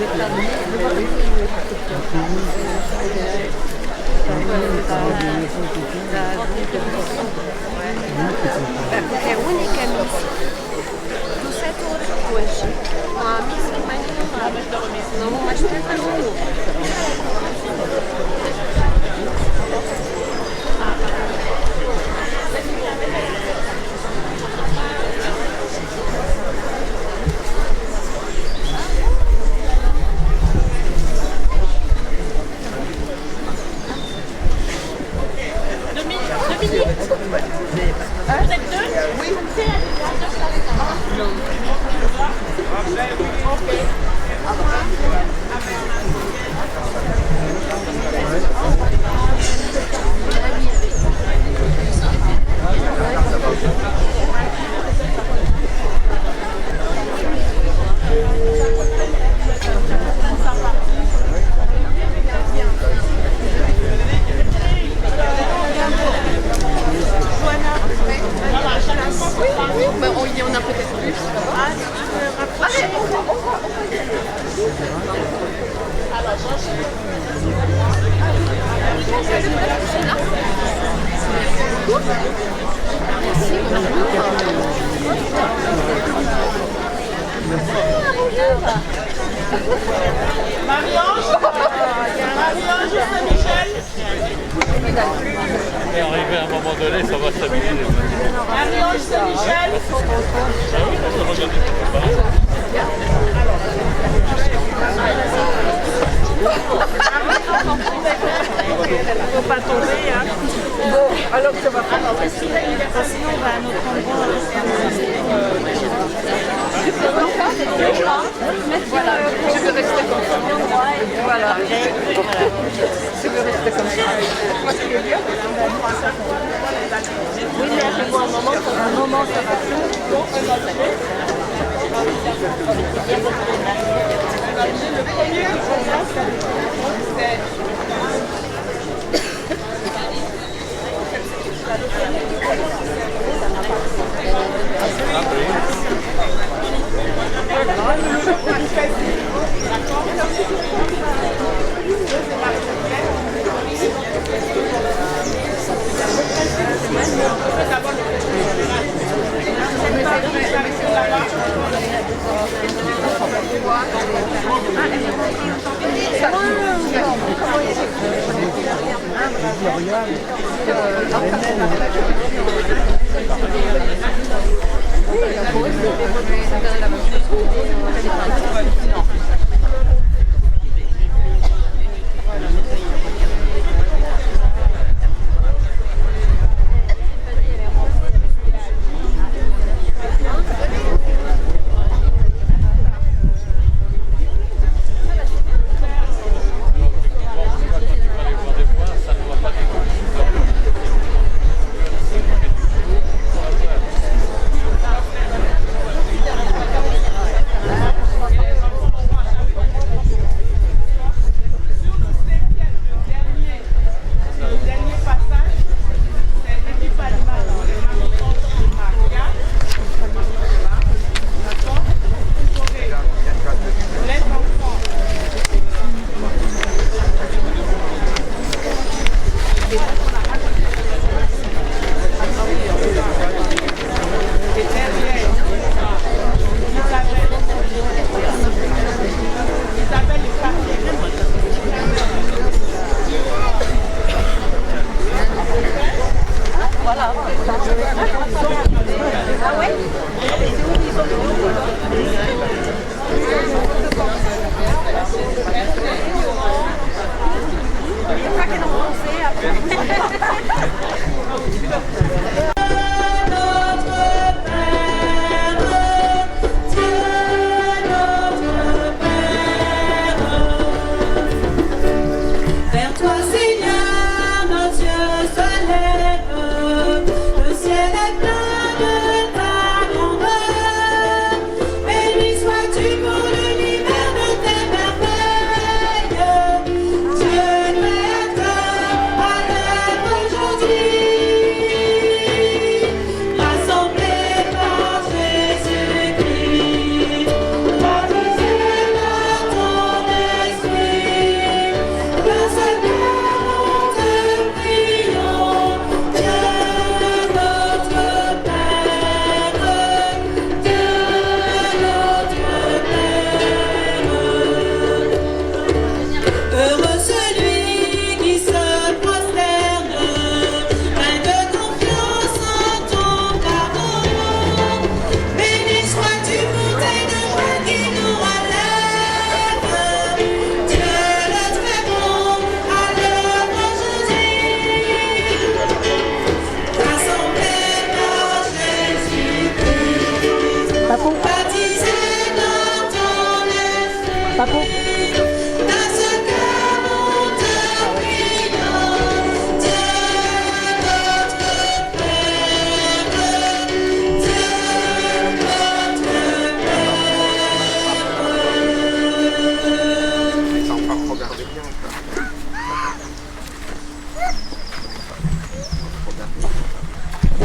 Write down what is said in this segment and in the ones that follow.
É única missa. Do setor hoje. Não há missa e mais nada. Não vou mais tentar de novo. On a peut-être plus. Allez, on va. Marie-Ange Saint-Michel. Et arrivé à un moment donné, ça va stabiliser. Marie-Ange Saint-Michel. Faut pas tomber, hein. Bon, alors ça va prendre. Sinon, on va à notre endroit. Voilà, je veux rester comme ça. Voilà. Je veux rester comme ça. Moi, ce qui est bien. Oui, mais arrive-moi un moment, ça va plus. Le premier,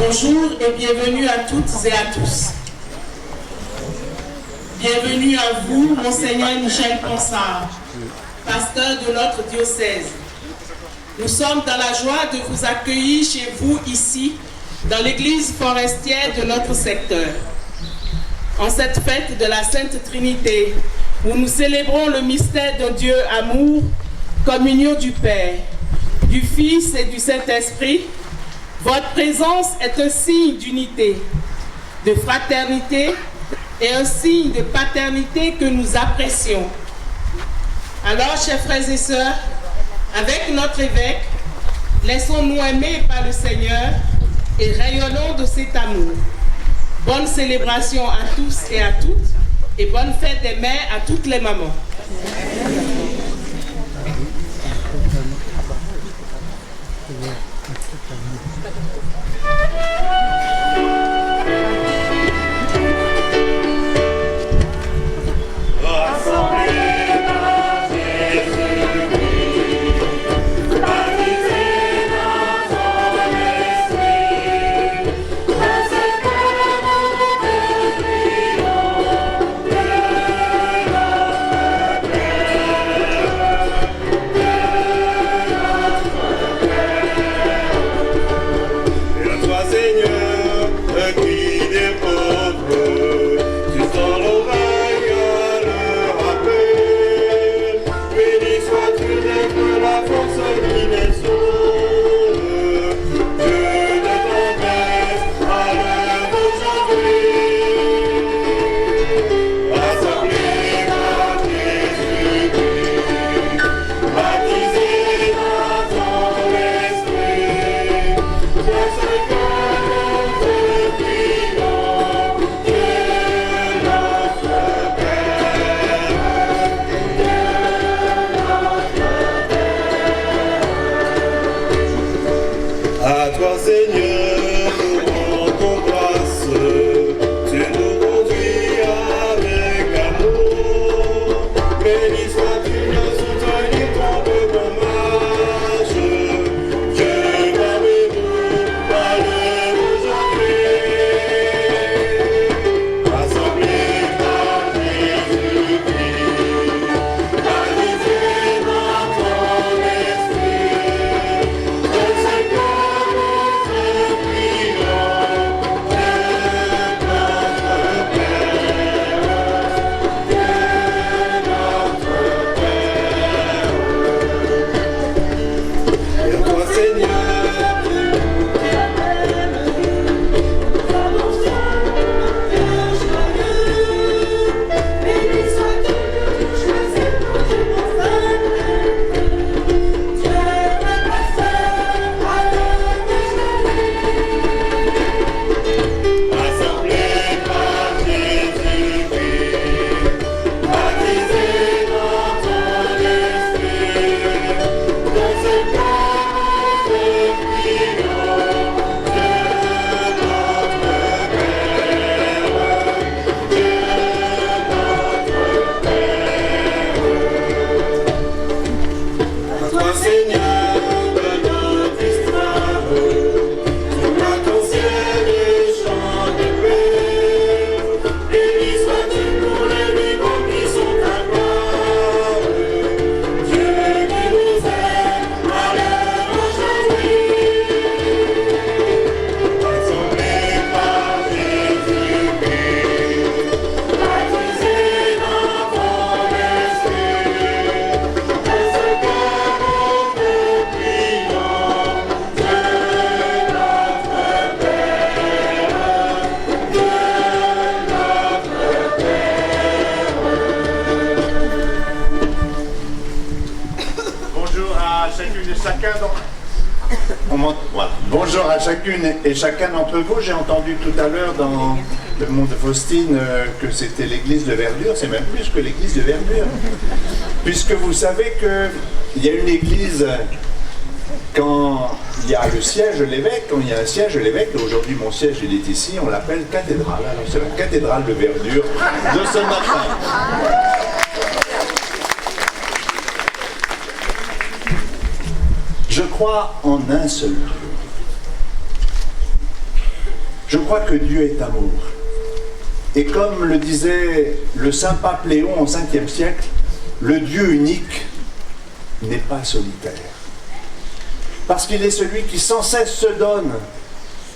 Bonjour et bienvenue à toutes et à tous. Bienvenue à vous, Monseigneur Michel Ponsard, pasteur de notre diocèse. Nous sommes dans la joie de vous accueillir chez vous ici, dans l'église forestière de notre secteur. En cette fête de la Sainte Trinité, où nous célébrons le mystère de Dieu amour, communion du Père, du Fils et du Saint-Esprit, votre présence est un signe d'unité, de fraternité et un signe de paternité que nous apprécions. Alors, chers frères et sœurs, avec notre évêque, laissons-nous aimer par le Seigneur et rayonnons de cet amour. Bonne célébration à tous et à toutes et bonne fête des mères à toutes les mamans. Bonjour à chacune et chacun d'entre vous. J'ai entendu tout à l'heure dans le monde de Faustine que c'était l'église de Verdure. C'est même plus que l'église de Verdure. Puisque vous savez qu'il y a une église quand il y a le siège de l'évêque, quand il y a un siège de l'évêque, et aujourd'hui mon siège il est ici, on l'appelle cathédrale. Alors c'est la cathédrale de Verdure de ce matin. Je crois en un seul Dieu. Je crois que Dieu est amour. Et comme le disait le saint pape Léon au 5e siècle, le Dieu unique n'est pas solitaire. Parce qu'il est celui qui sans cesse se donne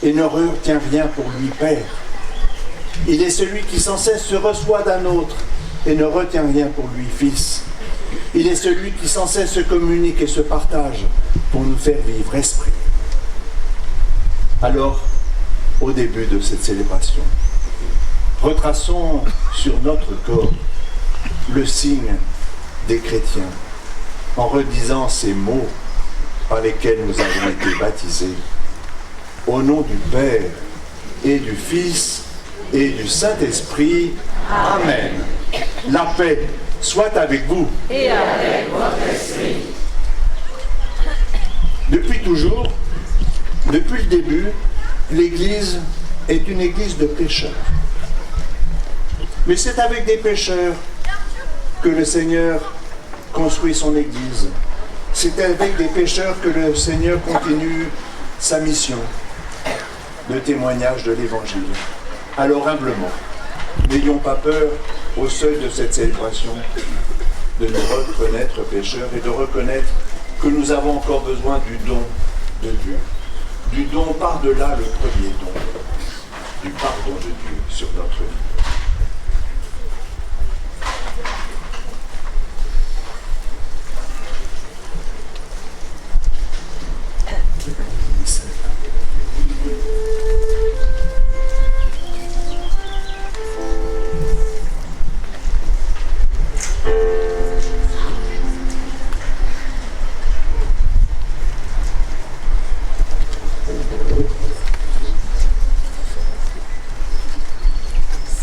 et ne retient rien pour lui Père. Il est celui qui sans cesse se reçoit d'un autre et ne retient rien pour lui Fils. Il est celui qui sans cesse se communique et se partage pour nous faire vivre Esprit. Alors, au début de cette célébration, retraçons sur notre corps le signe des chrétiens en redisant ces mots par lesquels nous avons été baptisés. Au nom du Père et du Fils et du Saint-Esprit. Amen. La paix soit avec vous. Et avec votre esprit. Depuis toujours, depuis le début, l'Église est une Église de pécheurs. Mais c'est avec des pécheurs que le Seigneur construit son Église. C'est avec des pécheurs que le Seigneur continue sa mission de témoignage de l'Évangile. Alors humblement, n'ayons pas peur au seuil de cette célébration de nous reconnaître pécheurs et de reconnaître que nous avons encore besoin du don de Dieu. Du don par-delà le premier don, du pardon de Dieu sur notre vie.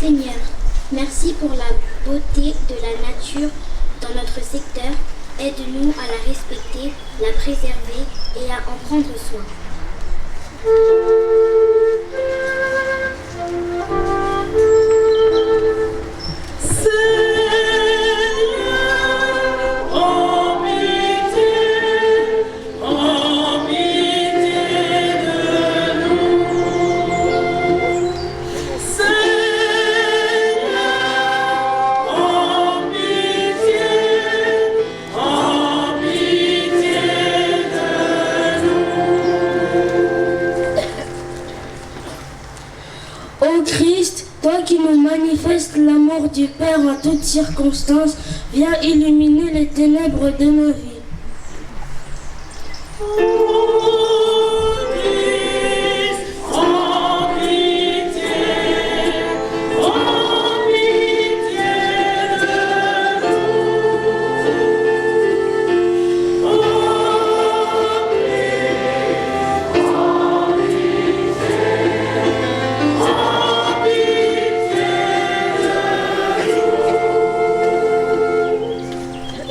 Seigneur, merci pour la beauté de la nature dans notre secteur. Aide-nous à la respecter, la préserver et à en prendre soin. Ô Christ, toi qui nous manifestes l'amour du Père en toutes circonstances, viens illuminer les ténèbres de nos vies.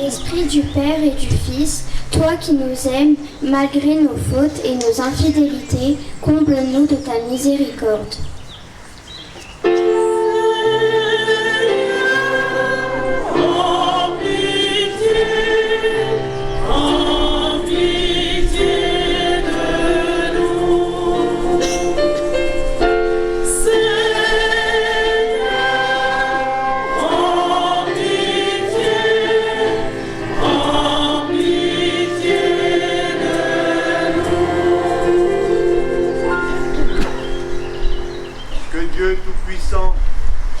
Esprit du Père et du Fils, toi qui nous aimes malgré nos fautes et nos infidélités, comble-nous de ta miséricorde.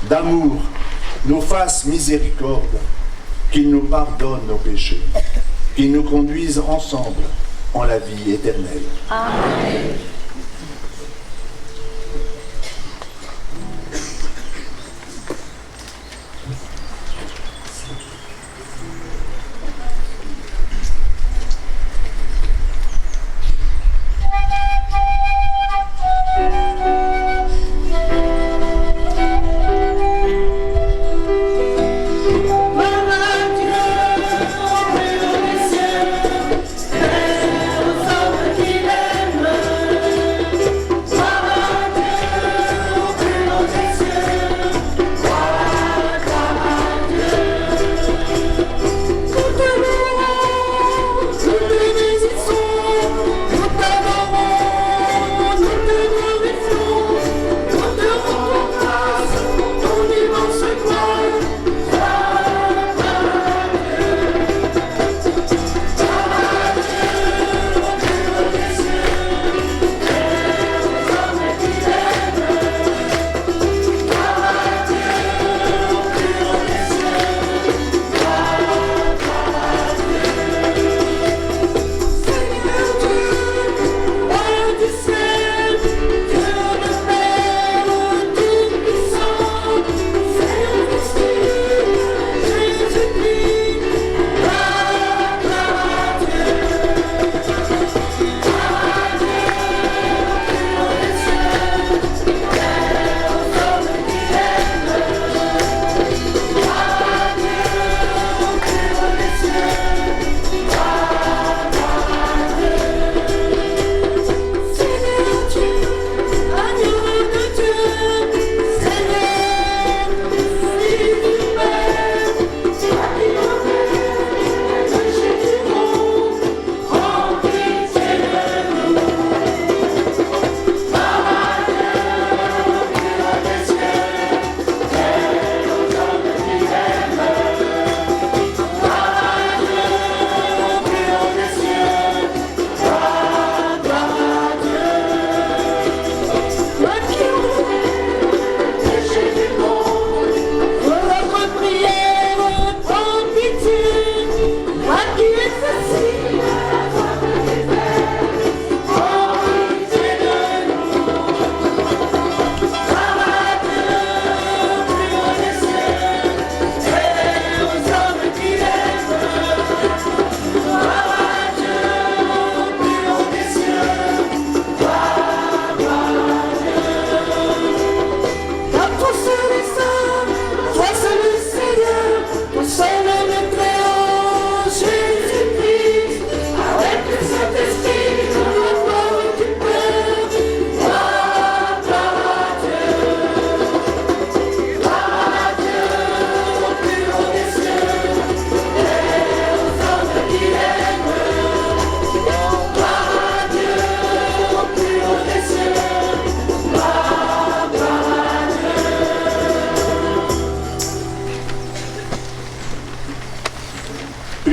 D'amour, nous fasse miséricorde, qu'il nous pardonne nos péchés, qu'il nous conduise ensemble en la vie éternelle. Amen. Dieu,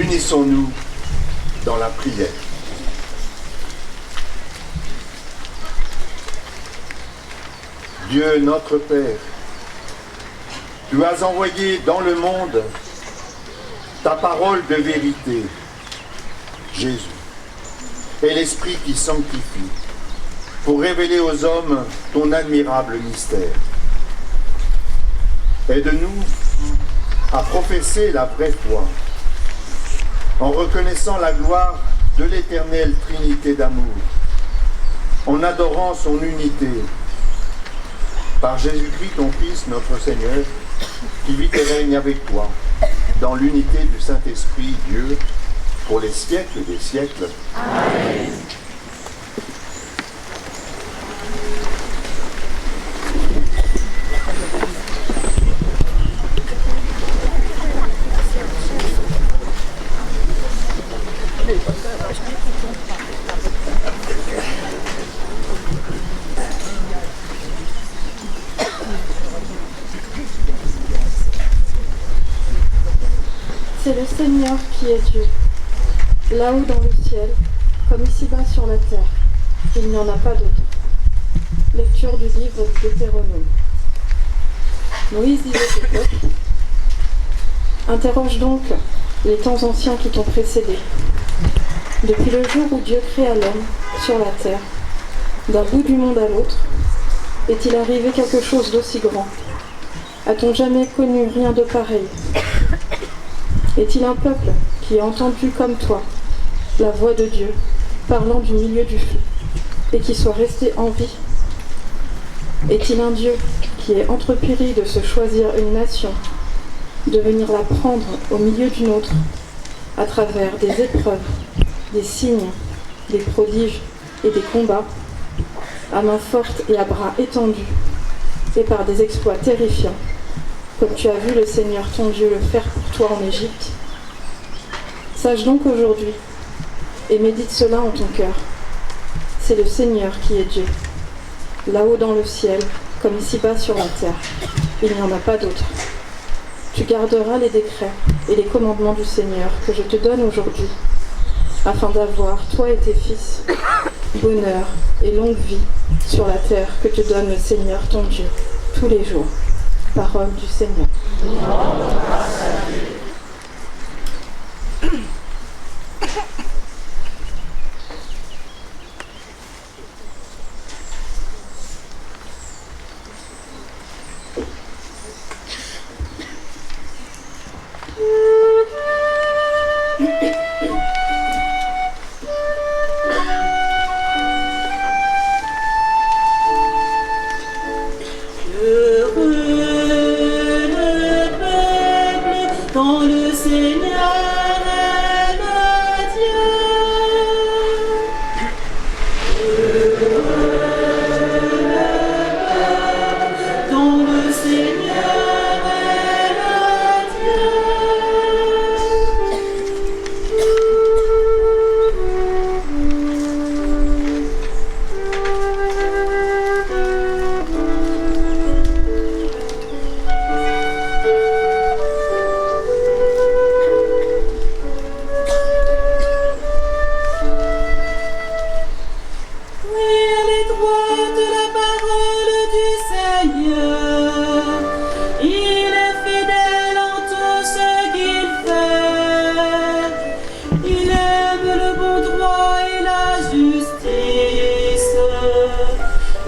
Unissons-nous dans la prière. Dieu notre Père, tu as envoyé dans le monde ta parole de vérité, Jésus, et l'Esprit qui sanctifie, pour révéler aux hommes ton admirable mystère. Aide-nous à professer la vraie foi, en reconnaissant la gloire de l'éternelle Trinité d'amour, en adorant son unité, par Jésus-Christ, ton Fils, notre Seigneur, qui vit et règne avec toi, dans l'unité du Saint-Esprit, Dieu, pour les siècles des siècles. Amen. C'est le Seigneur qui est Dieu, là-haut dans le ciel, comme ici-bas sur la terre. Il n'y en a pas d'autre. Lecture du livre de Deutéronome. Moïse disait au peuple, interroge donc les temps anciens qui t'ont précédé. Depuis le jour où Dieu créa l'homme sur la terre, d'un bout du monde à l'autre, est-il arrivé quelque chose d'aussi grand? A-t-on jamais connu rien de pareil? Est-il un peuple qui a entendu comme toi la voix de Dieu parlant du milieu du feu et qui soit resté en vie? Est-il un Dieu qui ait entrepris de se choisir une nation, de venir la prendre au milieu d'une autre à travers des épreuves, des signes, des prodiges et des combats, à main forte et à bras étendus, et par des exploits terrifiants, comme tu as vu le Seigneur ton Dieu le faire pour toi en Égypte? Sache donc aujourd'hui, et médite cela en ton cœur, c'est le Seigneur qui est Dieu, là-haut dans le ciel, comme ici-bas sur la terre. Il n'y en a pas d'autre. Tu garderas les décrets et les commandements du Seigneur que je te donne aujourd'hui, afin d'avoir, toi et tes fils, bonheur et longue vie sur la terre que te donne le Seigneur ton Dieu, tous les jours. Parole du Seigneur.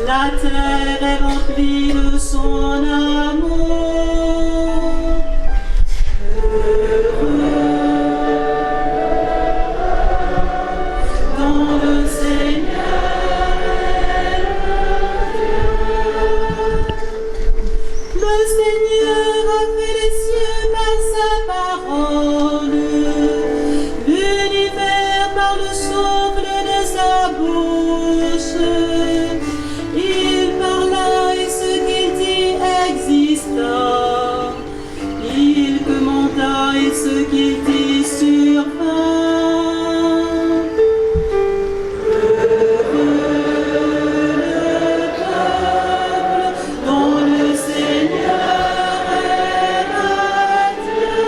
La terre est remplie de son amour. Dans le Seigneur est le Dieu. Le Seigneur a fait les cieux par sa parole, l'univers par le souffle de sa bouche. Il parla et ce qu'il dit exista. Il commanda et ce qu'il dit survint. Heureux le peuple dont le Seigneur est le Dieu.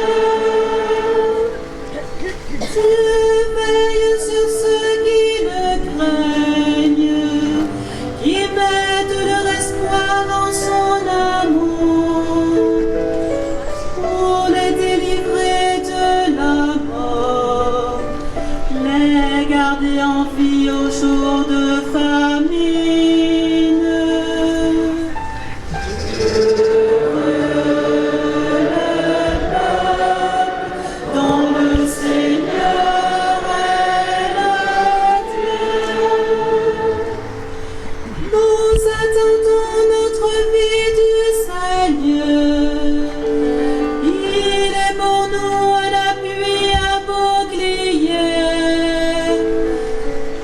nous un appui, un bouclier.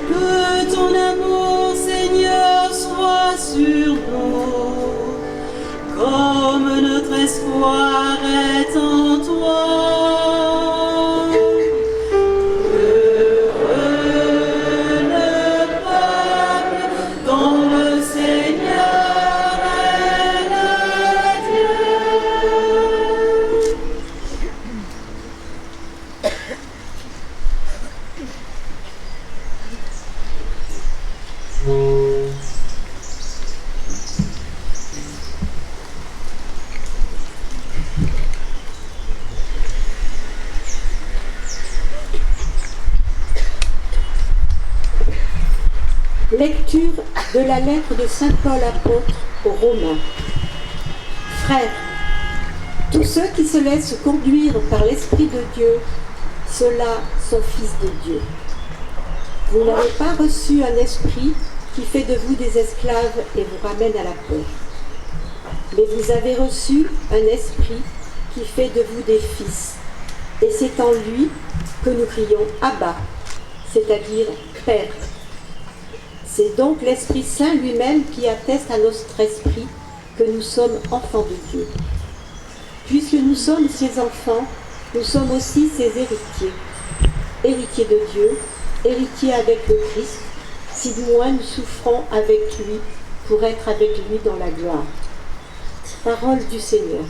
Que ton amour, Seigneur, soit sur nous, comme notre espoir est en toi. Lecture de la lettre de saint Paul apôtre aux Romains. Frères, tous ceux qui se laissent conduire par l'Esprit de Dieu, ceux-là sont fils de Dieu. Vous n'avez pas reçu un esprit qui fait de vous des esclaves et vous ramène à la peur. Mais vous avez reçu un esprit qui fait de vous des fils. Et c'est en lui que nous crions « Abba », c'est-à-dire « Père ». C'est donc l'Esprit Saint lui-même qui atteste à notre esprit que nous sommes enfants de Dieu. Puisque nous sommes ses enfants, nous sommes aussi ses héritiers. Héritiers de Dieu, héritiers avec le Christ, si du moins nous souffrons avec lui pour être avec lui dans la gloire. Parole du Seigneur.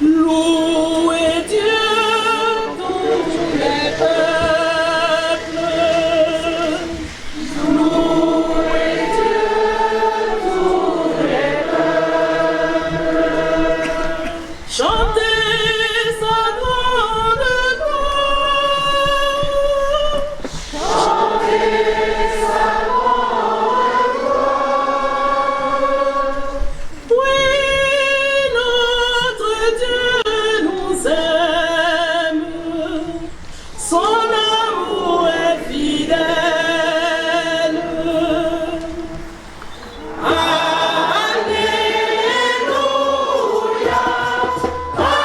Louez Dieu, tous les peuples. Louez Dieu, tous les peuples. Chantez sa grande gloire. Chantez sa grande gloire. Oui, notre Dieu nous aime, son amour est fidèle. Alléluia, Alléluia,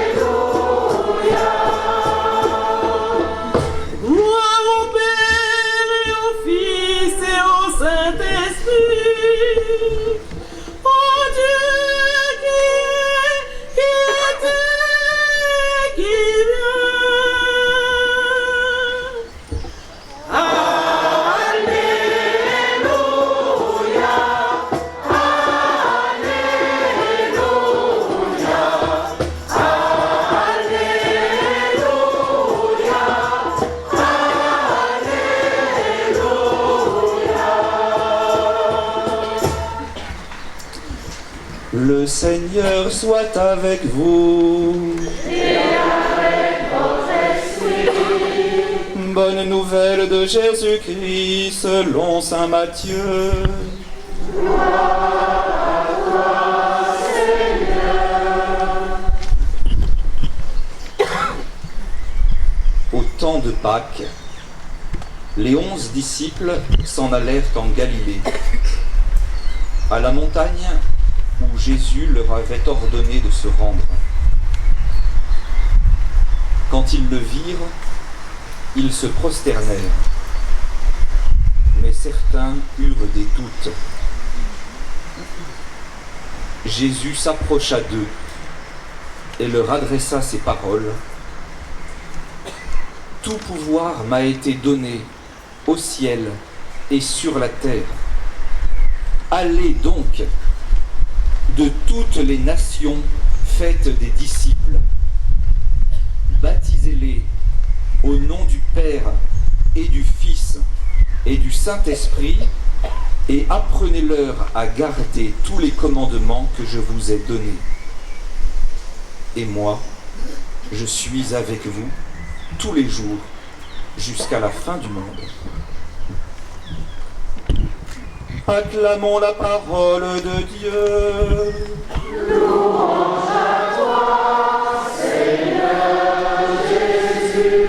Alléluia. Gloire au Père et au Fils et au Saint-Esprit, au Dieu qui était et qui vient. Alléluia, Le Seigneur soit avec vous. Et avec votre esprit. Bonne nouvelle de Jésus-Christ selon saint Matthieu. Au temps de Pâques, les 11 disciples s'en allèrent en Galilée, à la montagne où Jésus leur avait ordonné de se rendre. Quand ils le virent, ils se prosternèrent, mais certains eurent des doutes. Jésus s'approcha d'eux et leur adressa ces paroles. « Tout pouvoir m'a été donné au ciel et sur la terre. Allez donc de toutes les nations, faites des disciples. Baptisez-les au nom du Père et du Fils et du Saint-Esprit, et apprenez-leur à garder tous les commandements que je vous ai donnés. Et moi, je suis avec vous tous les jours jusqu'à la fin du monde. Acclamons la parole de Dieu. Louange à toi, Seigneur Jésus.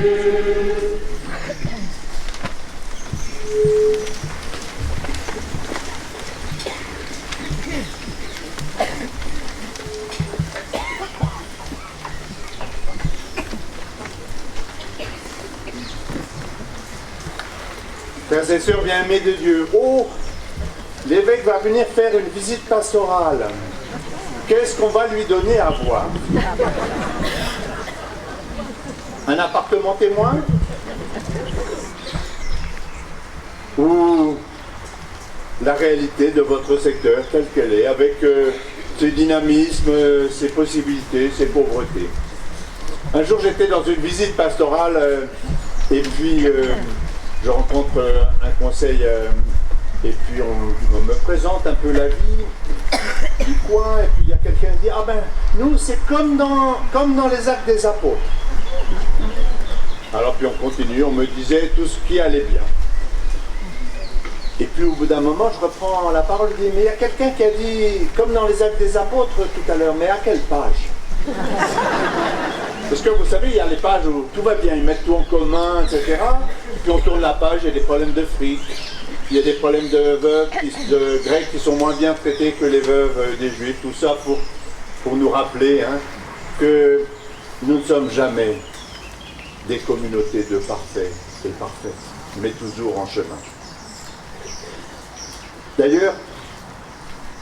Frères et sœurs bien-aimés de Dieu, oh, l'évêque va venir faire une visite pastorale. Qu'est-ce qu'on va lui donner à voir? Un appartement témoin? Ou la réalité de votre secteur telle qu'elle est, avec ses dynamismes, ses possibilités, ses pauvretés. Un jour j'étais dans une visite pastorale et puis je rencontre un conseil et puis on me présente un peu la vie du coin et puis il y a quelqu'un qui dit « Ah ben, nous c'est comme dans les Actes des Apôtres ». Alors puis on continue, on me disait tout ce qui allait bien. Et puis au bout d'un moment, je reprends la parole et dis « Mais il y a quelqu'un qui a dit comme dans les Actes des Apôtres tout à l'heure, mais à quelle page ?» Parce que vous savez, il y a les pages où tout va bien, ils mettent tout en commun, etc. Puis on tourne la page, il y a des problèmes de fric, il y a des problèmes de veuves, de grecs qui sont moins bien traités que les veuves des juifs. Tout ça pour nous rappeler que nous ne sommes jamais des communautés de parfaits et parfaites, mais toujours en chemin. D'ailleurs,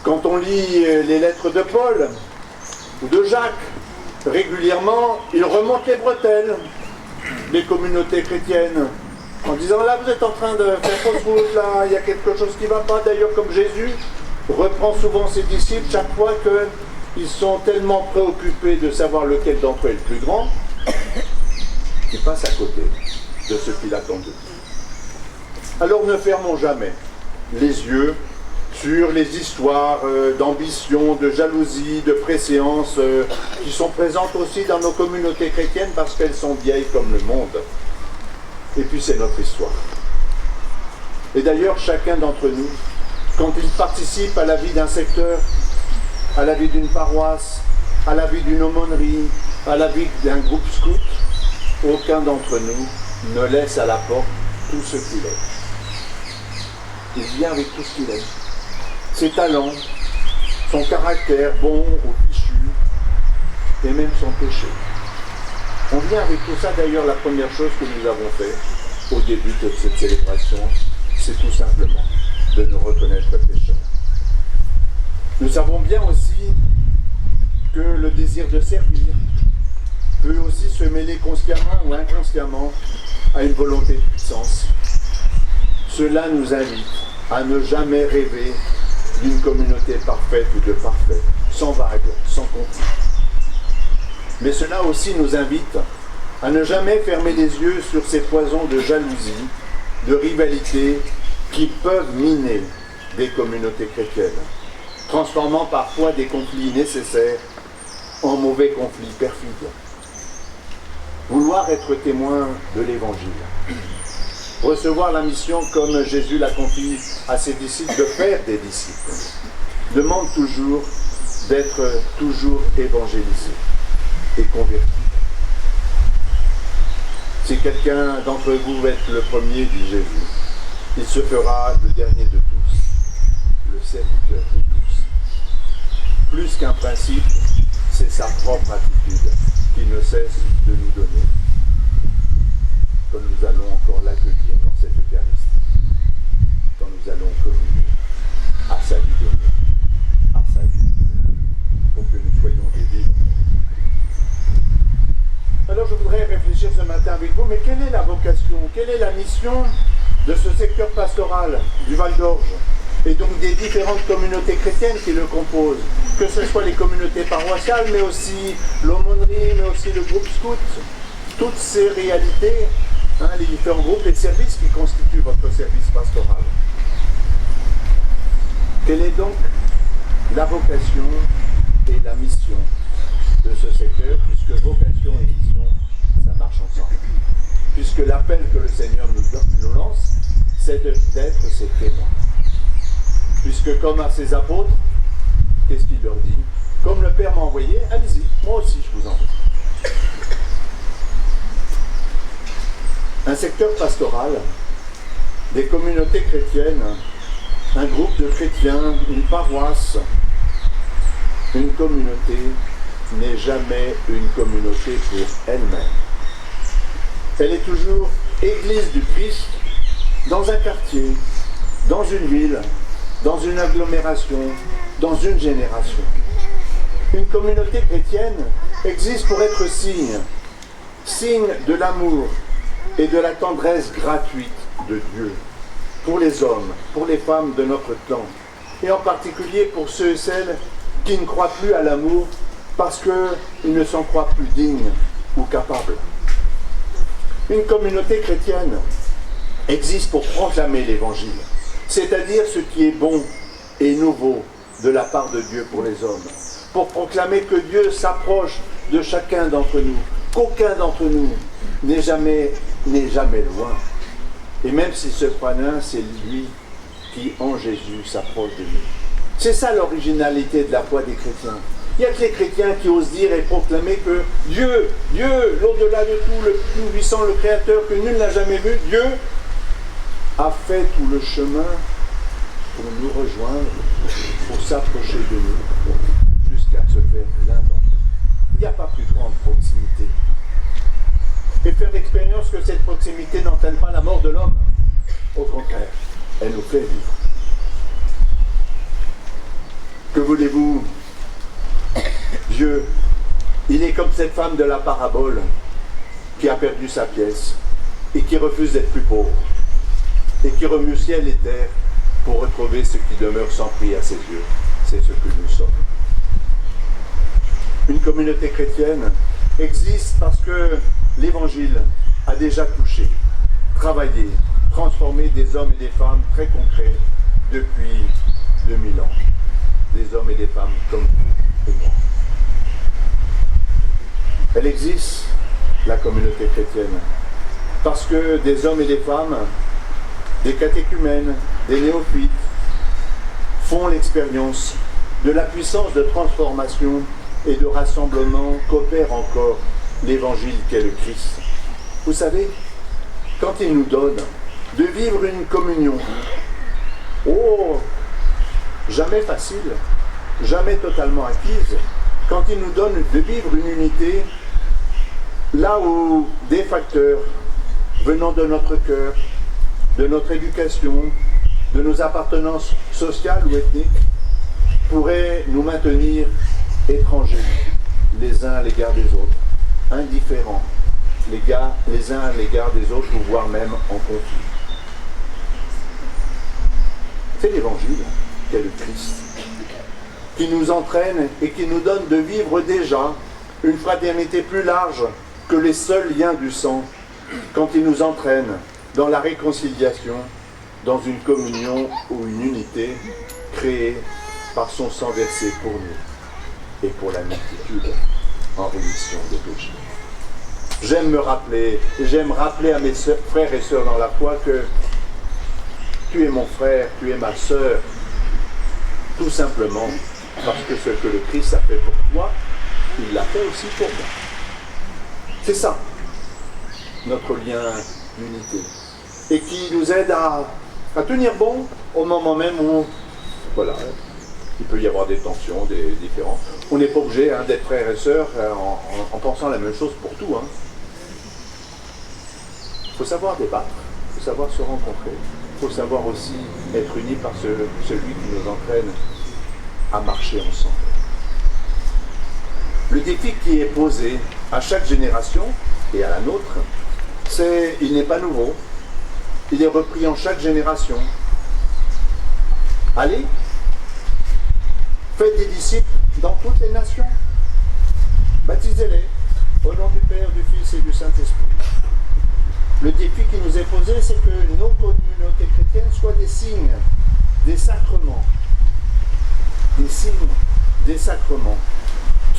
quand on lit les lettres de Paul ou de Jacques, régulièrement, ils remontent les bretelles des communautés chrétiennes en disant là vous êtes en train de faire fausse route, là il y a quelque chose qui ne va pas. D'ailleurs, comme Jésus reprend souvent ses disciples chaque fois qu'ils sont tellement préoccupés de savoir lequel d'entre eux est le plus grand qu'ils passent à côté de ce qu'il attend d'eux. Alors ne fermons jamais les yeux sur les histoires d'ambition, de jalousie, de préséance qui sont présentes aussi dans nos communautés chrétiennes parce qu'elles sont vieilles comme le monde. Et puis c'est notre histoire. Et d'ailleurs, chacun d'entre nous, quand il participe à la vie d'un secteur, à la vie d'une paroisse, à la vie d'une aumônerie, à la vie d'un groupe scout, aucun d'entre nous ne laisse à la porte tout ce qu'il est. Il vient avec tout ce qu'il est. Ses talents, son caractère bon ou fichu, et même son péché. On vient avec tout ça. D'ailleurs, la première chose que nous avons fait au début de cette célébration, c'est tout simplement de nous reconnaître pécheurs. Nous savons bien aussi que le désir de servir peut aussi se mêler consciemment ou inconsciemment à une volonté de puissance. Cela nous invite à ne jamais rêver d'une communauté parfaite ou de parfait, sans vague, sans conflit. Mais cela aussi nous invite à ne jamais fermer les yeux sur ces poisons de jalousie, de rivalité qui peuvent miner des communautés chrétiennes, transformant parfois des conflits nécessaires en mauvais conflits perfides. Vouloir être témoin de l'Évangile, recevoir la mission comme Jésus l'a confié à ses disciples de faire des disciples, demande toujours d'être toujours évangélisé et converti. Si quelqu'un d'entre vous veut être le premier, dit Jésus, il se fera le dernier de tous, le serviteur de tous. Plus qu'un principe, c'est sa propre attitude qui ne cesse de nous donner, quand nous allons encore l'accueillir dans cette Eucharistie, quand nous allons communier à sa vie donnée, à sa vie donnée, pour que nous soyons des vivants. Alors je voudrais réfléchir ce matin avec vous, mais quelle est la vocation, quelle est la mission de ce secteur pastoral du Val d'Orge et donc des différentes communautés chrétiennes qui le composent, que ce soit les communautés paroissiales, mais aussi l'aumônerie, mais aussi le groupe scout, toutes ces réalités, les différents groupes et services qui constituent votre service pastoral. Quelle est donc la vocation et la mission de ce secteur, puisque vocation et mission, ça marche ensemble. Puisque l'appel que le Seigneur nous lance, c'est d'être ses témoins. Puisque comme à ses apôtres, qu'est-ce qu'il leur dit? Comme le Père m'a envoyé, allez-y, moi aussi je vous envoie. Un secteur pastoral, des communautés chrétiennes, un groupe de chrétiens, une paroisse, une communauté n'est jamais une communauté pour elle-même. Elle est toujours Église du Christ dans un quartier, dans une ville, dans une agglomération, dans une génération. Une communauté chrétienne existe pour être signe de l'amour et de la tendresse gratuite de Dieu pour les hommes, pour les femmes de notre temps, et en particulier pour ceux et celles qui ne croient plus à l'amour parce qu'ils ne s'en croient plus dignes ou capables. Une communauté chrétienne existe pour proclamer l'Évangile, c'est-à-dire ce qui est bon et nouveau de la part de Dieu pour les hommes, pour proclamer que Dieu s'approche de chacun d'entre nous, qu'aucun d'entre nous n'est jamais loin. Et même si ce panin, c'est lui qui, en Jésus, s'approche de nous. C'est ça l'originalité de la foi des chrétiens. Il n'y a que les chrétiens qui osent dire et proclamer que Dieu, l'au-delà de tout, le tout-puissant, le Créateur que nul n'a jamais vu, Dieu a fait tout le chemin pour nous rejoindre, pour s'approcher de nous, jusqu'à se faire l'un d'entre nous. Il n'y a pas plus grande proximité. Et faire l'expérience que cette proximité n'entraîne pas la mort de l'homme. Au contraire, elle nous fait vivre. Que voulez-vous? Dieu, il est comme cette femme de la parabole qui a perdu sa pièce et qui refuse d'être plus pauvre et qui remue ciel et terre pour retrouver ce qui demeure sans prix à ses yeux. C'est ce que nous sommes. Une communauté chrétienne existe parce que l'Évangile a déjà touché, travaillé, transformé des hommes et des femmes très concrets depuis 2000 ans. Des hommes et des femmes comme vous et moi. Elle existe, la communauté chrétienne, parce que des hommes et des femmes, des catéchumènes, des néophytes, font l'expérience de la puissance de transformation et de rassemblement qu'opère encore l'Évangile qu'est le Christ. Vous savez, quand il nous donne de vivre une communion, jamais facile, jamais totalement acquise, quand il nous donne de vivre une unité, là où des facteurs venant de notre cœur, de notre éducation, de nos appartenances sociales ou ethniques, pourraient nous maintenir étrangers les uns à l'égard des autres, indifférents les uns à l'égard des autres, ou voire même en conflit. C'est l'Évangile qu'est le Christ, qui nous entraîne et qui nous donne de vivre déjà une fraternité plus large que les seuls liens du sang, quand il nous entraîne dans la réconciliation, dans une communion ou une unité créée par son sang versé pour nous et pour la multitude en rémission des péchés. J'aime rappeler à mes frères et sœurs dans la foi que tu es mon frère, tu es ma sœur, tout simplement parce que ce que le Christ a fait pour toi, il l'a fait aussi pour moi. C'est ça, notre lien d'unité. Et qui nous aide à tenir bon au moment même où, voilà, il peut y avoir des tensions, des différences. On n'est pas obligé d'être frères et sœurs en pensant la même chose pour tout. Il faut savoir débattre, il faut savoir se rencontrer, il faut savoir aussi être unis par celui qui nous entraîne à marcher ensemble. Le défi qui est posé à chaque génération et à la nôtre, il n'est pas nouveau, il est repris en chaque génération. Allez, faites des disciples dans toutes les nations, baptisez-les au nom du Père, du Fils et du Saint-Esprit. Le défi qui nous est posé, c'est que nos communautés chrétiennes soient des signes, des sacrements, des signes, des sacrements,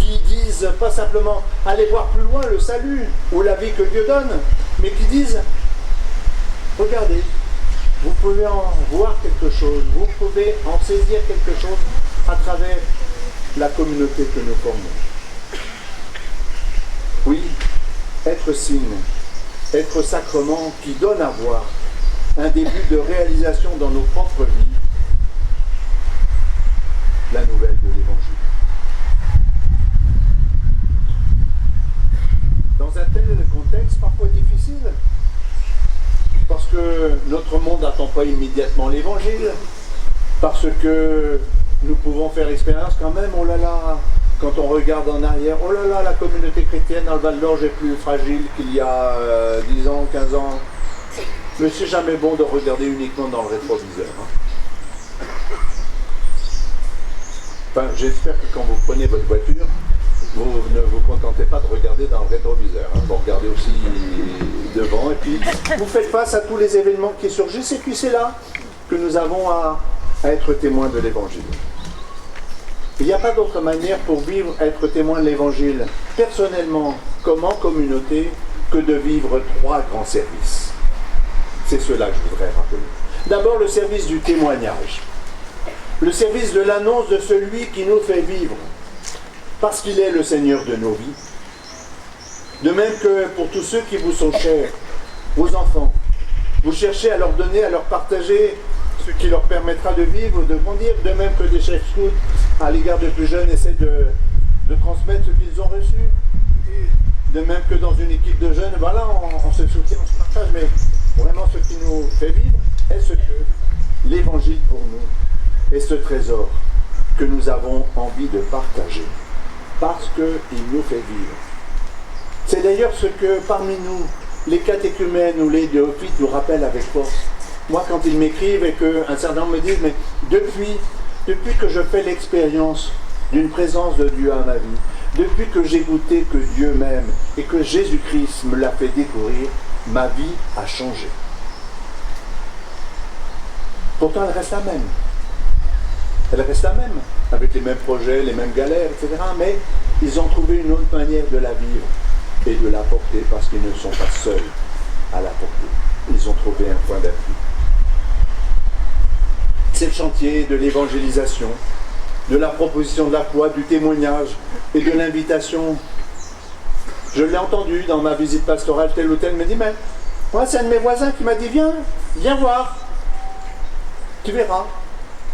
qui disent pas simplement allez voir plus loin le salut ou la vie que Dieu donne, mais qui disent regardez, vous pouvez en voir quelque chose, vous pouvez en saisir quelque chose à travers la communauté que nous formons. Oui, être signe, être sacrement qui donne à voir un début de réalisation dans nos propres vies, la nouvelle de l'Évangile. Dans un tel contexte parfois difficile, parce que notre monde n'attend pas immédiatement l'Évangile, parce que nous pouvons faire l'expérience quand même, oh là là, quand on regarde en arrière, oh là là, la communauté chrétienne dans le Val d'Orge est plus fragile qu'il y a 10 ans, 15 ans. Mais c'est jamais bon de regarder uniquement dans le rétroviseur. Hein. Enfin, j'espère que quand vous prenez votre voiture, vous ne vous contentez pas de regarder dans le rétroviseur. Hein. Vous regardez aussi devant et puis vous faites face à tous les événements qui surgissent et puis c'est là que nous avons à être témoins de l'Évangile. Il n'y a pas d'autre manière pour vivre, être témoin de l'Évangile, personnellement comme en communauté, que de vivre 3 grands services. C'est cela que je voudrais rappeler. D'abord, le service du témoignage. Le service de l'annonce de celui qui nous fait vivre, parce qu'il est le Seigneur de nos vies. De même que pour tous ceux qui vous sont chers, vos enfants, vous cherchez à leur donner, à leur partager ce qui leur permettra de vivre, de grandir, de même que des chefs scouts, à l'égard des plus jeunes, essaient de transmettre ce qu'ils ont reçu. De même que dans une équipe de jeunes, voilà, on se soutient, on se partage, mais vraiment ce qui nous fait vivre est ce que l'Évangile pour nous est ce trésor que nous avons envie de partager, parce qu'il nous fait vivre. C'est d'ailleurs ce que parmi nous, les catéchumènes ou les néophytes nous rappellent avec force. Moi, quand ils m'écrivent et qu'un certain nombre me disent, mais depuis que je fais l'expérience d'une présence de Dieu à ma vie, depuis que j'ai goûté que Dieu m'aime et que Jésus-Christ me l'a fait découvrir, ma vie a changé. Pourtant, elle reste la même. Elle reste la même, avec les mêmes projets, les mêmes galères, etc. Mais ils ont trouvé une autre manière de la vivre et de la porter parce qu'ils ne sont pas seuls à la porter. Ils ont trouvé un point d'appui. C'est le chantier de l'évangélisation, de la proposition de la foi, du témoignage et de l'invitation. Je l'ai entendu dans ma visite pastorale, tel ou tel me dit, mais moi c'est un de mes voisins qui m'a dit, viens voir, tu verras.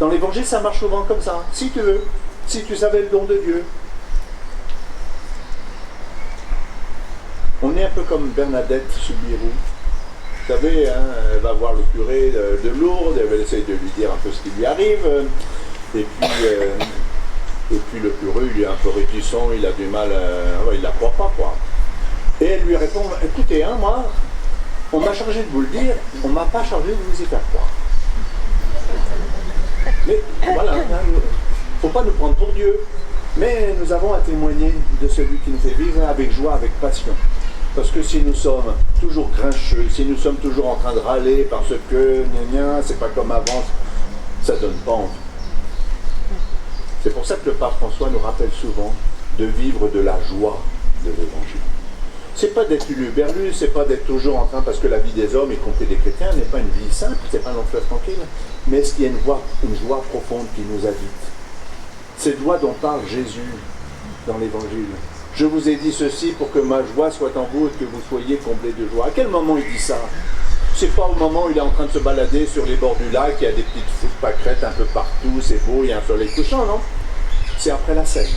Dans l'évangile ça marche souvent comme ça, si tu veux, si tu savais le don de Dieu. On est un peu comme Bernadette Soubirou. Vous savez, hein, elle va voir le curé de Lourdes, elle va essayer de lui dire un peu ce qui lui arrive, et puis le curé, il est un peu réticent, il a du mal, il ne la croit pas, quoi. Et elle lui répond, écoutez, hein, moi, on m'a chargé de vous le dire, on ne m'a pas chargé de vous y faire croire. Mais voilà, il ne faut pas nous prendre pour Dieu, mais nous avons à témoigner de celui qui nous fait vivre avec joie, avec passion. Parce que si nous sommes toujours grincheux, si nous sommes toujours en train de râler parce que c'est pas comme avant, ça ne donne pas envie. C'est pour ça que le pape François nous rappelle souvent de vivre de la joie de l'Évangile. C'est pas d'être uluberlu, c'est pas d'être toujours en train, parce que la vie des hommes, y compris des chrétiens, n'est pas une vie simple, c'est pas un long fleuve tranquille, mais est-ce qu'il y a une joie profonde qui nous habite? Cette joie dont parle Jésus dans l'Évangile. Je vous ai dit ceci pour que ma joie soit en vous et que vous soyez comblés de joie. À quel moment il dit ça? C'est pas au moment où il est en train de se balader sur les bords du lac, il y a des petites pâquerettes un peu partout, c'est beau, il y a un soleil couchant, non? C'est après la scène.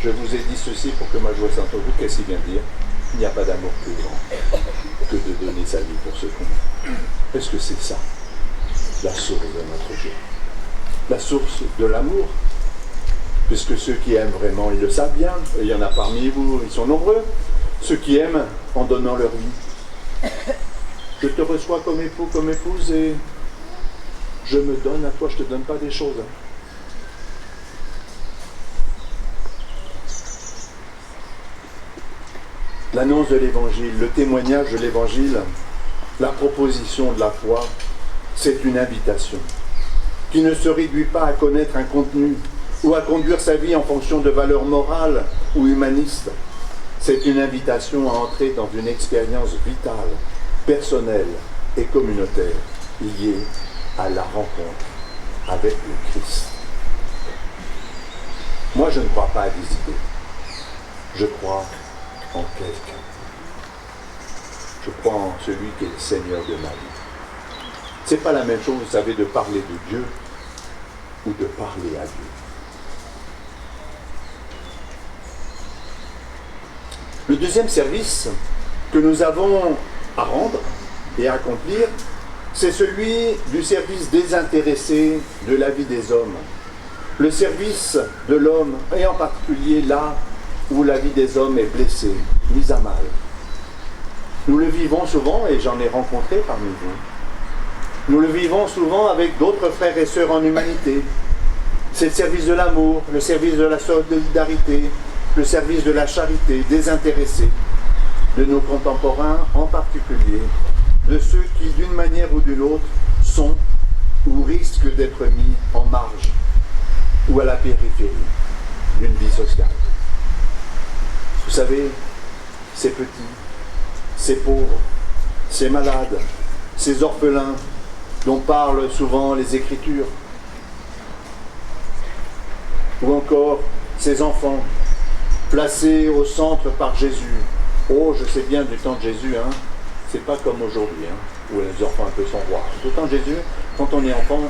Je vous ai dit ceci pour que ma joie soit en vous. Qu'est-ce qu'il vient de dire? Il n'y a pas d'amour plus grand que de donner sa vie pour ceux qu'on aime. Est-ce que c'est ça, la source de notre joie? La source de l'amour? Puisque ceux qui aiment vraiment, ils le savent bien, et il y en a parmi vous, ils sont nombreux, ceux qui aiment en donnant leur vie. Je te reçois comme époux, comme épouse, et je me donne à toi, je ne te donne pas des choses. L'annonce de l'Évangile, le témoignage de l'Évangile, la proposition de la foi, c'est une invitation qui ne se réduit pas à connaître un contenu ou à conduire sa vie en fonction de valeurs morales ou humanistes. C'est une invitation à entrer dans une expérience vitale, personnelle et communautaire liée à la rencontre avec le Christ. Moi, je ne crois pas à des idées. Je crois en quelqu'un. Je crois en celui qui est le Seigneur de ma vie. C'est pas la même chose, vous savez, de parler de Dieu ou de parler à Dieu. Le deuxième service que nous avons à rendre et à accomplir, c'est celui du service désintéressé de la vie des hommes. Le service de l'homme, et en particulier là où la vie des hommes est blessée, mise à mal. Nous le vivons souvent, et j'en ai rencontré parmi vous. Nous le vivons souvent avec d'autres frères et sœurs en humanité. C'est le service de l'amour, le service de la solidarité, le service de la charité désintéressée de nos contemporains, en particulier de ceux qui, d'une manière ou d'une autre, sont ou risquent d'être mis en marge ou à la périphérie d'une vie sociale. Vous savez, ces petits, ces pauvres, ces malades, ces orphelins dont parlent souvent les Écritures, ou encore ces enfants placés au centre par Jésus. Oh, je sais bien du temps de Jésus, hein, c'est pas comme aujourd'hui, hein, où les enfants un peu sont rois. Du temps de Jésus, quand on est enfant,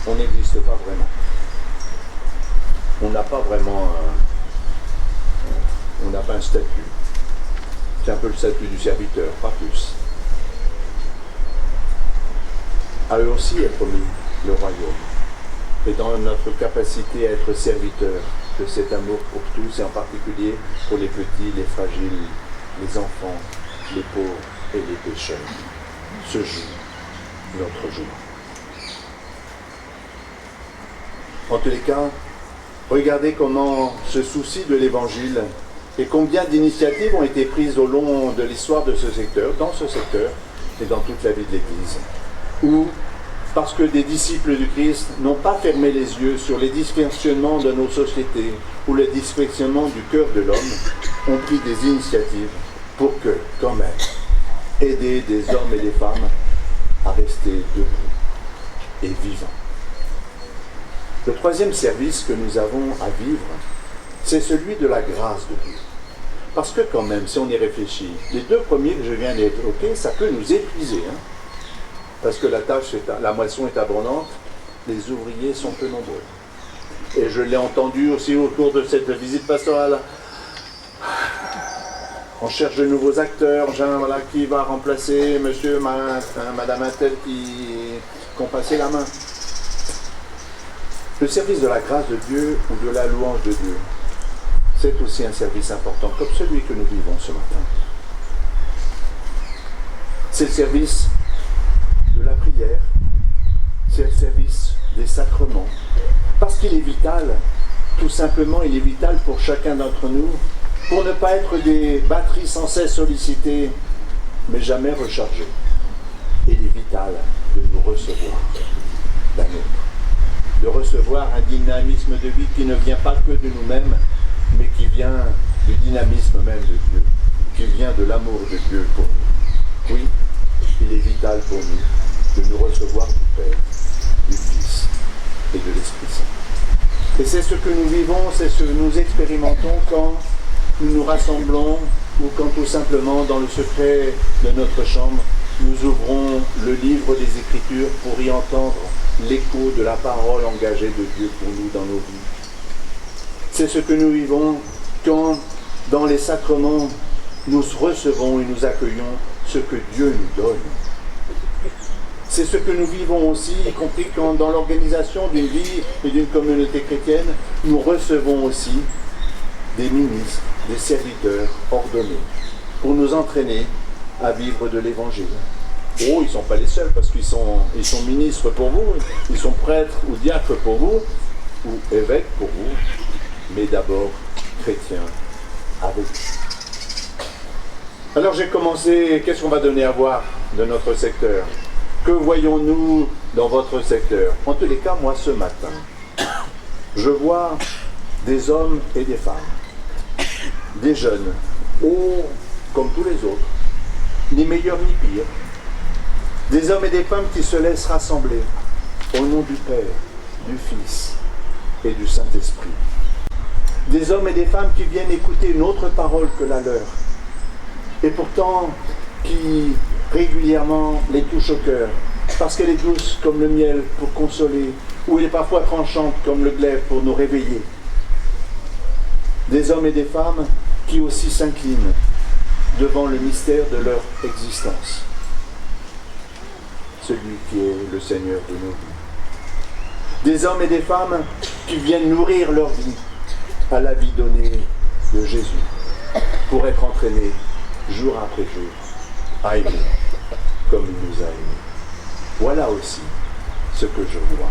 on n'existe pas vraiment. On n'a pas vraiment on n'a pas un statut. C'est un peu le statut du serviteur, pas plus. À eux aussi est promis le royaume. Et dans notre capacité à être serviteurs de cet amour pour tous, et en particulier pour les petits, les fragiles, les enfants, les pauvres et les pécheurs, se joue notre joie. En tous les cas, regardez comment ce souci de l'Évangile et combien d'initiatives ont été prises au long de l'histoire de ce secteur, dans ce secteur et dans toute la vie de l'Église, où, parce que des disciples du Christ n'ont pas fermé les yeux sur les dysfonctionnements de nos sociétés ou les dysfonctionnements du cœur de l'homme, ont pris des initiatives pour que, quand même, aider des hommes et des femmes à rester debout et vivants. Le troisième service que nous avons à vivre, c'est celui de la grâce de Dieu. Parce que quand même, si on y réfléchit, les deux premiers que je viens d'évoquer, ça peut nous épuiser. Hein, parce que la moisson est abondante, les ouvriers sont peu nombreux. Et je l'ai entendu aussi au cours de cette visite pastorale. On cherche de nouveaux acteurs, voilà, qui va remplacer monsieur, madame Intel qui ont passé la main. Le service de la grâce de Dieu ou de la louange de Dieu, c'est aussi un service important, comme celui que nous vivons ce matin. C'est le service de la prière, c'est le service des sacrements, parce qu'il est vital, tout simplement, il est vital pour chacun d'entre nous, pour ne pas être des batteries sans cesse sollicitées, mais jamais rechargées. Il est vital de nous recevoir d'amour, de recevoir un dynamisme de vie qui ne vient pas que de nous-mêmes, mais qui vient du dynamisme même de Dieu, qui vient de l'amour de Dieu pour nous. Oui, il est vital pour nous de nous recevoir du Père, du Fils et de l'Esprit Saint. Et c'est ce que nous vivons, c'est ce que nous expérimentons quand nous nous rassemblons ou quand tout simplement dans le secret de notre chambre, nous ouvrons le livre des Écritures pour y entendre l'écho de la parole engagée de Dieu pour nous dans nos vies. C'est ce que nous vivons quand, dans les sacrements, nous recevons et nous accueillons ce que Dieu nous donne. C'est ce que nous vivons aussi, y compris quand, dans l'organisation d'une vie et d'une communauté chrétienne, nous recevons aussi des ministres, des serviteurs ordonnés, pour nous entraîner à vivre de l'Évangile. Oh, ils ne sont pas les seuls, parce qu'ils sont ministres pour vous, ils sont prêtres ou diacres pour vous, ou évêques pour vous, mais d'abord chrétiens avec vous. Alors j'ai commencé, qu'est-ce qu'on va donner à voir de notre secteur? Que voyons-nous dans votre secteur? En tous les cas, moi ce matin, je vois des hommes et des femmes, des jeunes, comme tous les autres, ni meilleurs ni pires, des hommes et des femmes qui se laissent rassembler au nom du Père, du Fils et du Saint-Esprit. Des hommes et des femmes qui viennent écouter une autre parole que la leur, et pourtant qui régulièrement les touche au cœur, parce qu'elle est douce comme le miel pour consoler, ou elle est parfois tranchante comme le glaive pour nous réveiller. Des hommes et des femmes qui aussi s'inclinent devant le mystère de leur existence, celui qui est le Seigneur de nos vies. Des hommes et des femmes qui viennent nourrir leur vie à la vie donnée de Jésus, pour être entraînés jour après jour à aimer comme il nous a aimés. Voilà aussi ce que je vois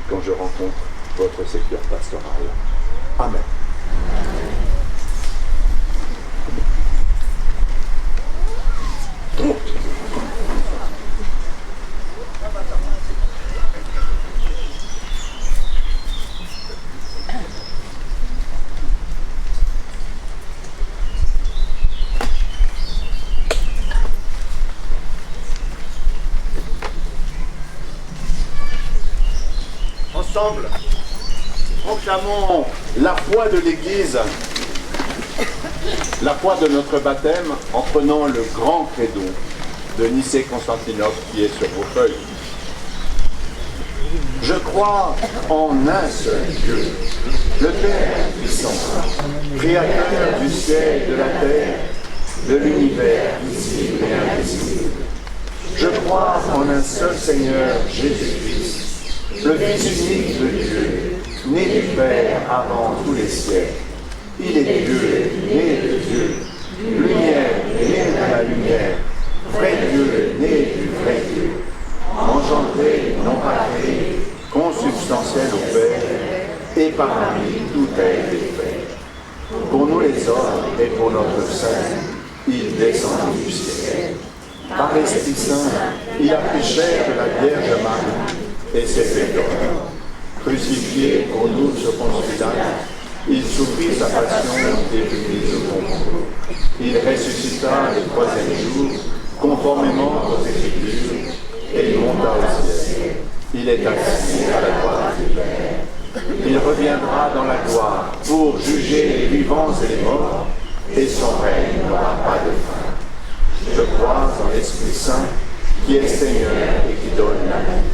quand je rencontre votre secteur pastoral. Amen. Ensemble, proclamons la foi de l'Église, la foi de notre baptême, en prenant le grand credo de Nicée-Constantinople qui est sur vos feuilles. Je crois en un seul Dieu, le Père puissant, créateur du ciel et de la terre, de l'univers visible et invisible. Je crois en un seul Seigneur, Jésus-Christ, le Fils unique de Dieu, né du Père avant tous les siècles. Il est Dieu, né de Dieu, lumière, né de la lumière, vrai Dieu, né du vrai Dieu, engendré, non pas créé, consubstantiel au Père, et par lui tout a été fait. Pour nous les hommes et pour notre salut, il descend du ciel. Par l'Esprit Saint, il a pris chair de la Vierge Marie, et s'est fait homme. Crucifié pour nous sur Ponce Pilate, il souffrit sa passion et fut mis au tombeau. Il ressuscita le troisième jour, conformément aux Écritures, et il monta au ciel. Il est assis à la droite du Père. Il reviendra dans la gloire pour juger les vivants et les morts, et son règne n'aura pas de fin. Je crois en l'Esprit Saint, qui est Seigneur et qui donne la vie.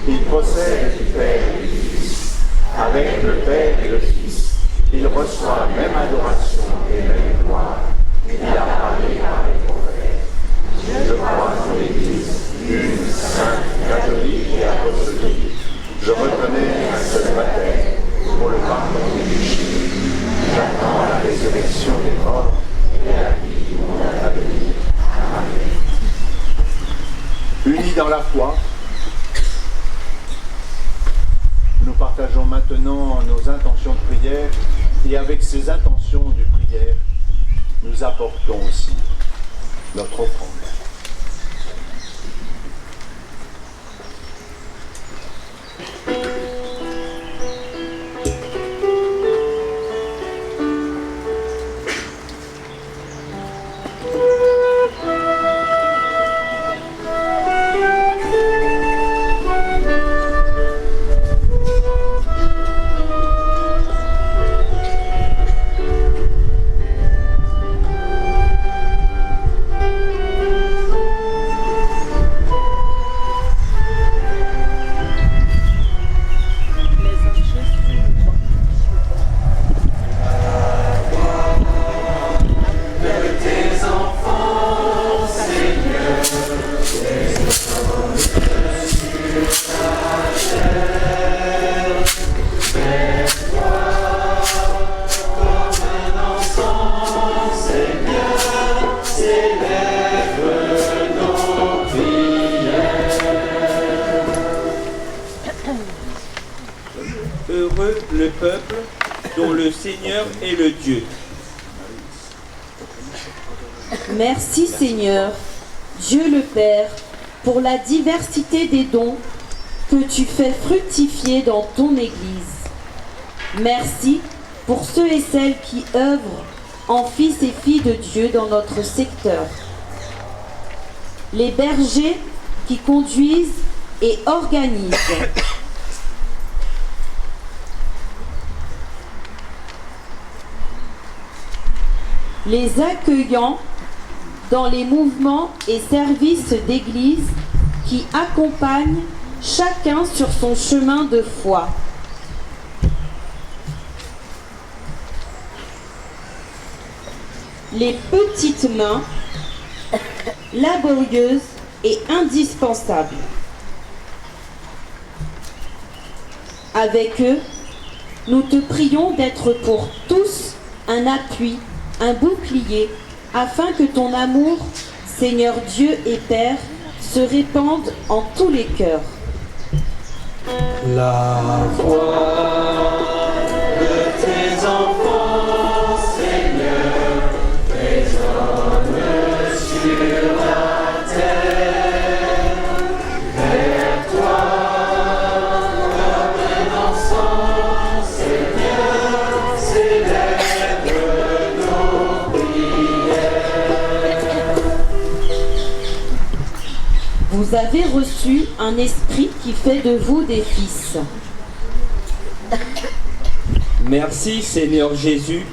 Il possède du Père et du Fils. Avec le Père et le Fils, il reçoit même adoration et même gloire. Il a parlé par les prophètes. Je crois en l'Église, une, sainte, catholique et apostolique. Je reconnais un seul baptême pour le pardon des péchés. J'attends la résurrection des morts et la vie du monde à venir. Amen. Unis dans la foi, nous partageons maintenant nos intentions de prière et avec ces intentions de prière, nous apportons aussi notre offrande. Heureux le peuple dont le Seigneur est le Dieu. Merci Seigneur, Dieu le Père, pour la diversité des dons que tu fais fructifier dans ton Église. Merci pour ceux et celles qui œuvrent en fils et filles de Dieu dans notre secteur. Les bergers qui conduisent et organisent. Les accueillants dans les mouvements et services d'église qui accompagnent chacun sur son chemin de foi. Les petites mains, laborieuses et indispensables. Avec eux, nous te prions d'être pour tous un appui, un bouclier, afin que ton amour, Seigneur Dieu et Père, se répande en tous les cœurs. La voix de tes enfants, Seigneur, résonne sur la terre. Vers toi, comme un encens, Seigneur, s'élèvent nos prières. Vous avez reçu un esprit qui fait de vous des fils. Merci Seigneur Jésus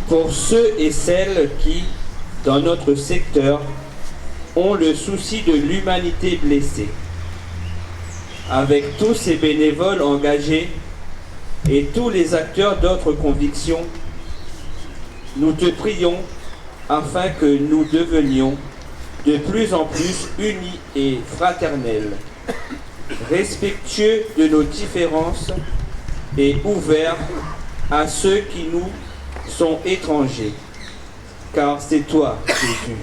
pour ceux et celles qui, dans notre secteur, ont le souci de l'humanité blessée. Avec tous ces bénévoles engagés et tous les acteurs d'autres convictions, nous te prions afin que nous devenions de plus en plus unis et fraternels, respectueux de nos différences et ouverts à ceux qui nous sont étrangers. Car c'est toi, Jésus,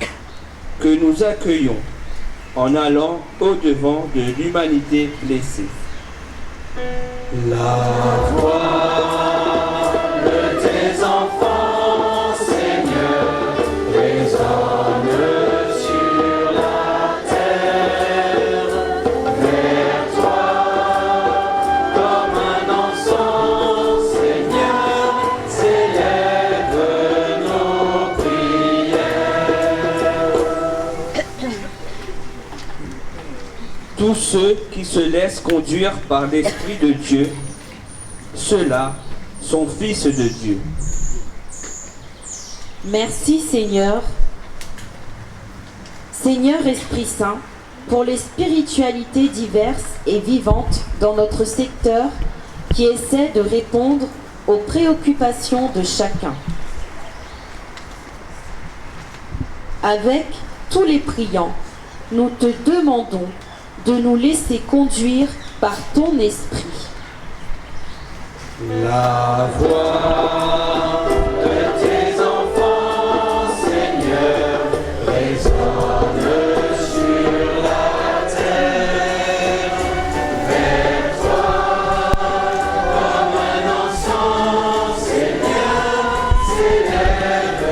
que nous accueillons en allant au-devant de l'humanité blessée. La voix de tes enfants, Seigneur, résonne sur la terre. Vers toi, comme un encens, Seigneur, s'élèvent nos prières. Tous ceux qui se laissent conduire par l'Esprit de Dieu, ceux-là sont fils de Dieu. Merci Seigneur. Seigneur Esprit Saint, pour les spiritualités diverses et vivantes dans notre secteur qui essaient de répondre aux préoccupations de chacun. Avec tous les priants, nous te demandons de nous laisser conduire par ton esprit. La voix de tes enfants, Seigneur, résonne sur la terre. Vers toi, comme un encens, Seigneur, s'élèvent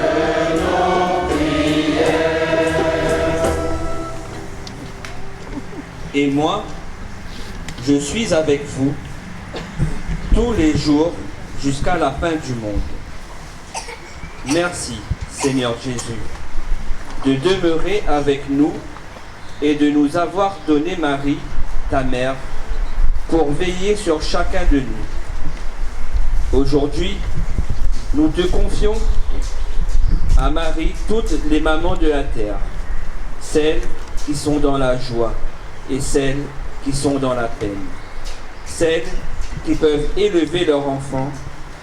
nos prières. Et moi, je suis avec vous tous les jours jusqu'à la fin du monde. Merci, Seigneur Jésus, de demeurer avec nous et de nous avoir donné Marie, ta mère, pour veiller sur chacun de nous. Aujourd'hui, nous te confions à Marie toutes les mamans de la terre, celles qui sont dans la joie et celles qui sont dans la peine, celles qui peuvent élever leur enfant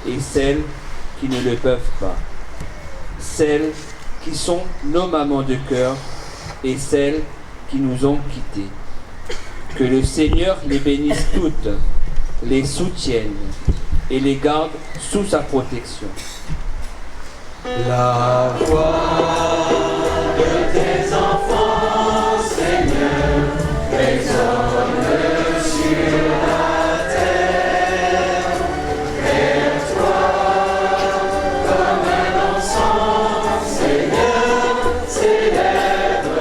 et celles qui ne le peuvent pas, celles qui sont nos mamans de cœur et celles qui nous ont quittés. Que le Seigneur les bénisse toutes, les soutienne et les garde sous sa protection. La voix de tes enfants, Seigneur, résonne sur la terre. Vers toi, comme un encens, Seigneur, s'élèvent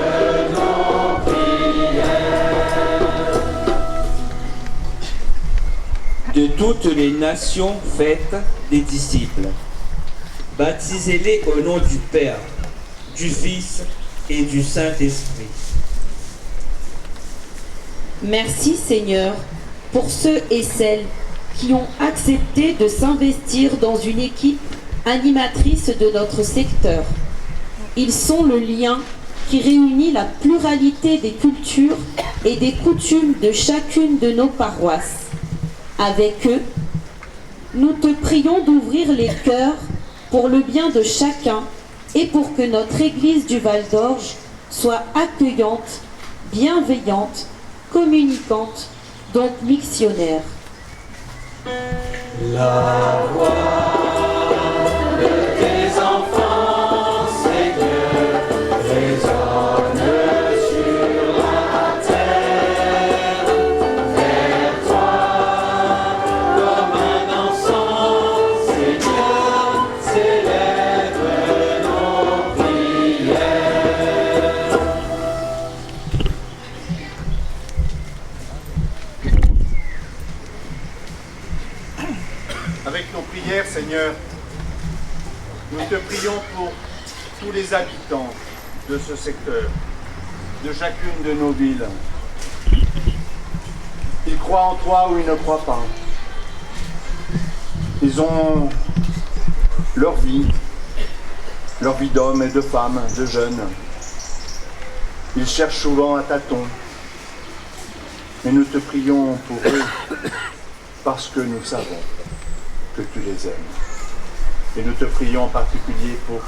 nos prières. De toutes les nations faites des disciples. Baptisez-les au nom du Père, du Fils et du Saint-Esprit. Merci Seigneur pour ceux et celles qui ont accepté de s'investir dans une équipe animatrice de notre secteur. Ils sont le lien qui réunit la pluralité des cultures et des coutumes de chacune de nos paroisses. Avec eux, nous te prions d'ouvrir les cœurs pour le bien de chacun et pour que notre Église du Val d'Orge soit accueillante, bienveillante, communicante, donc missionnaire. La voix de tes enfants, Seigneur, résonne sur la terre. Vers toi, comme un encens, Seigneur, s'élèvent nos prières. Avec nos prières, Seigneur, nous te prions pour tous les habitants de ce secteur, de chacune de nos villes. Ils croient en toi ou ils ne croient pas. Ils ont leur vie d'hommes et de femmes, de jeunes. Ils cherchent souvent à tâtons. Mais nous te prions pour eux parce que nous savons que tu les aimes. Et nous te prions en particulier pour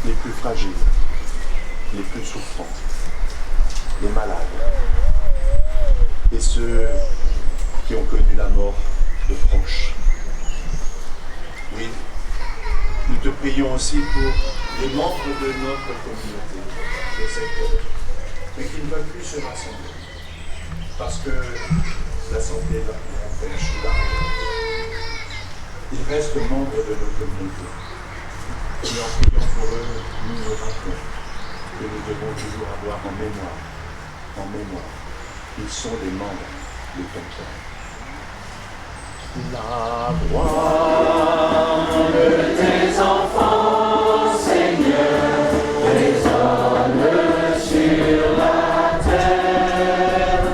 les plus fragiles, les plus souffrants, les malades et ceux qui ont connu la mort de proches. Oui, nous te prions aussi pour les membres de notre communauté, de cette terre, mais qui ne veulent plus se rassembler parce que la santé va leur empêcher d'arriver. Ils restent membres de nos communautés. Et en priant pour eux, nous nous rappelons que nous devons toujours avoir en mémoire, ils sont des membres de ton cœur. La voix de tes enfants, Seigneur, résonne sur la terre.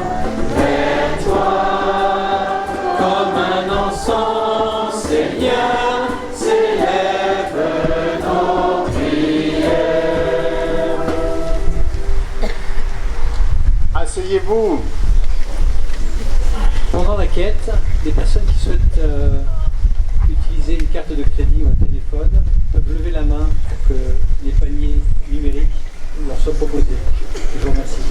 Vers toi, comme un encens, Seigneur, s'élèvent nos prières. Asseyez-vous. Pendant la quête, les personnes qui souhaitent utiliser une carte de crédit ou un téléphone peuvent lever la main pour que les paniers numériques leur soient proposés. Je vous remercie.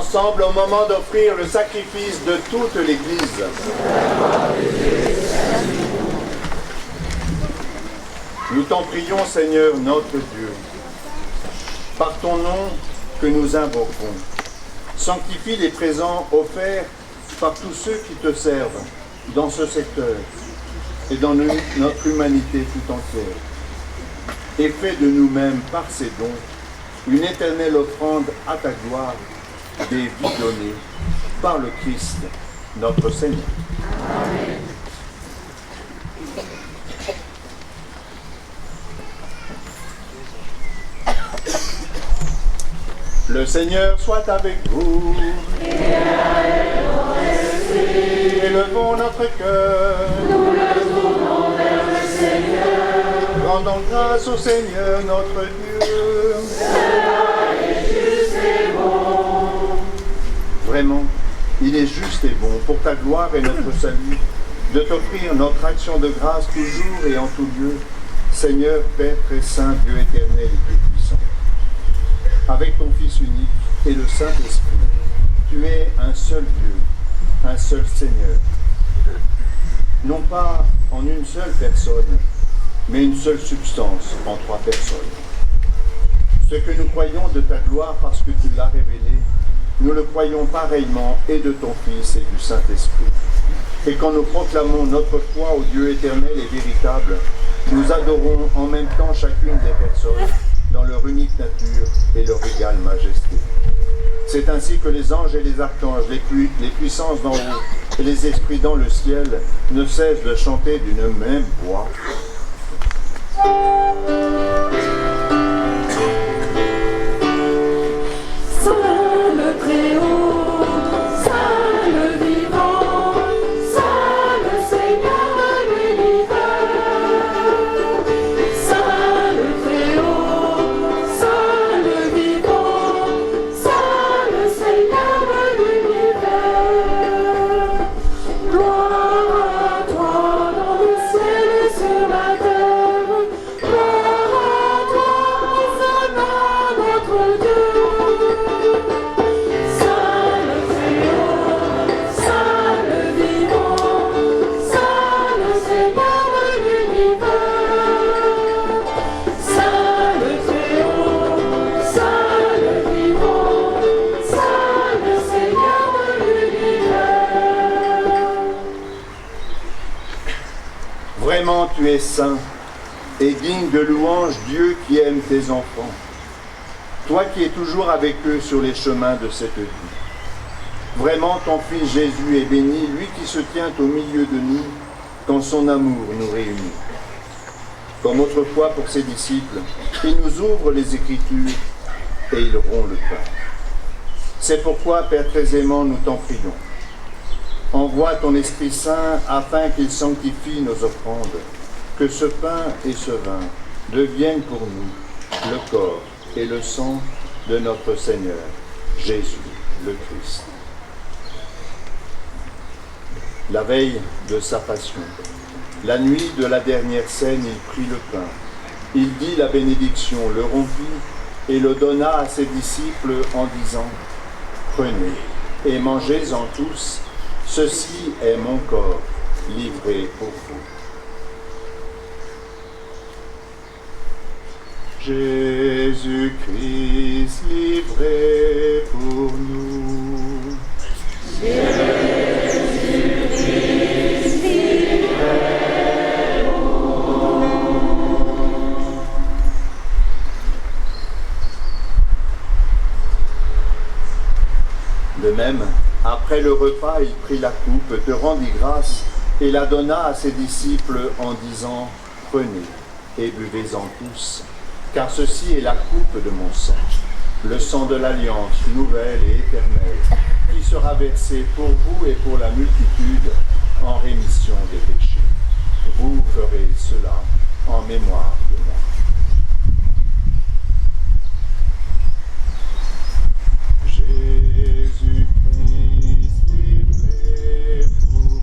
ensemble au moment d'offrir le sacrifice de toute l'Église. Nous t'en prions, Seigneur notre Dieu, par ton nom que nous invoquons. Sanctifie les présents offerts par tous ceux qui te servent dans ce secteur et dans notre humanité tout entière. Et fais de nous-mêmes, par ces dons, une éternelle offrande à ta gloire, des vies données par le Christ, notre Seigneur. Amen. Le Seigneur soit avec vous. Élevons notre cœur. Nous le tournons vers le Seigneur. Rendons grâce au Seigneur notre Dieu. Cela est juste et bon. Vraiment, il est juste et bon pour ta gloire et notre salut de t'offrir notre action de grâce toujours et en tout lieu, Seigneur, Père très saint, Dieu éternel et tout-puissant. Avec ton Fils unique et le Saint-Esprit, tu es un seul Dieu, un seul Seigneur. Non pas en une seule personne, mais une seule substance en trois personnes. Ce que nous croyons de ta gloire parce que tu l'as révélé, nous le croyons pareillement et de ton Fils et du Saint-Esprit. Et quand nous proclamons notre foi au Dieu éternel et véritable, nous adorons en même temps chacune des personnes dans leur unique nature et leur égale majesté. C'est ainsi que les anges et les archanges, les puissances d'en haut et les esprits dans le ciel ne cessent de chanter d'une même voix. Saint le Très-Haut, Saint le Vivant, Saint le Seigneur de l'univers. Saint le Très-Haut, Saint le Vivant, Saint le Seigneur de l'univers. Gloire à toi dans le ciel et sur la terre. Gloire à toi, Hosanna, notre Dieu. Saint le Très-Haut, Saint le Vivant, Saint le Seigneur de l'univers. Saint le Très-Haut, Saint le Vivant, Saint le Seigneur de l'univers. Vraiment, tu es saint et digne de louange, Dieu qui aime tes enfants. Toi qui es toujours avec eux sur les chemins de cette vie. Vraiment, ton Fils Jésus est béni, lui qui se tient au milieu de nous quand son amour nous réunit. Comme autrefois pour ses disciples, il nous ouvre les Écritures et il rompt le pain. C'est pourquoi, Père très aimant, nous t'en prions. Envoie ton Esprit Saint afin qu'il sanctifie nos offrandes, que ce pain et ce vin deviennent pour nous le corps et le sang de notre Seigneur, Jésus le Christ. La veille de sa passion, la nuit de la dernière scène, il prit le pain. Il dit la bénédiction, le rompit et le donna à ses disciples en disant « Prenez et mangez-en tous, ceci est mon corps livré pour vous. » Jésus-Christ livré pour nous. Jésus-Christ livré pour nous. De même, après le repas, il prit la coupe, te rendit grâce et la donna à ses disciples en disant « Prenez et buvez-en tous. Car ceci est la coupe de mon sang, le sang de l'alliance nouvelle et éternelle, qui sera versé pour vous et pour la multitude en rémission des péchés. Vous ferez cela en mémoire de moi. » Jésus-Christ livré pour nous.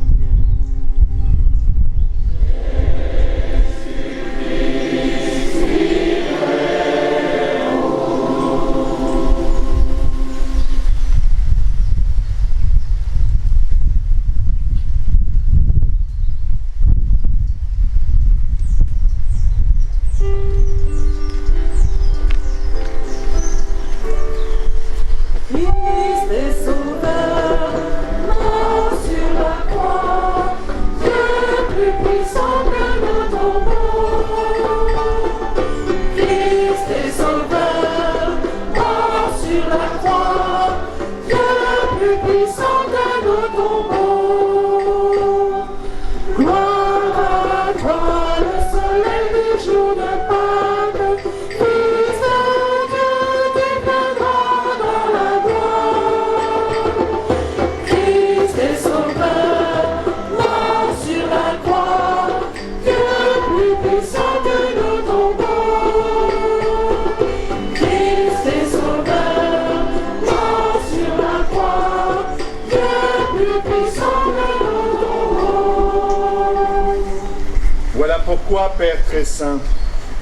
Voilà pourquoi, Père très saint,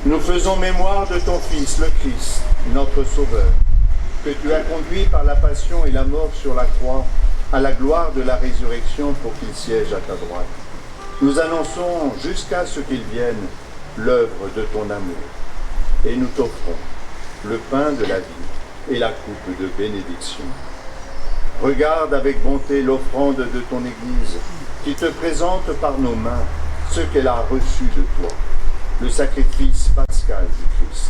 nous faisons mémoire de ton Fils, le Christ, notre Sauveur, que tu as conduit par la passion et la mort sur la croix à la gloire de la résurrection pour qu'il siège à ta droite. Nous annonçons jusqu'à ce qu'il vienne l'œuvre de ton amour, et nous t'offrons le pain de la vie et la coupe de bénédiction. Regarde avec bonté l'offrande de ton Église, qui te présente par nos mains ce qu'elle a reçu de toi, le sacrifice pascal du Christ.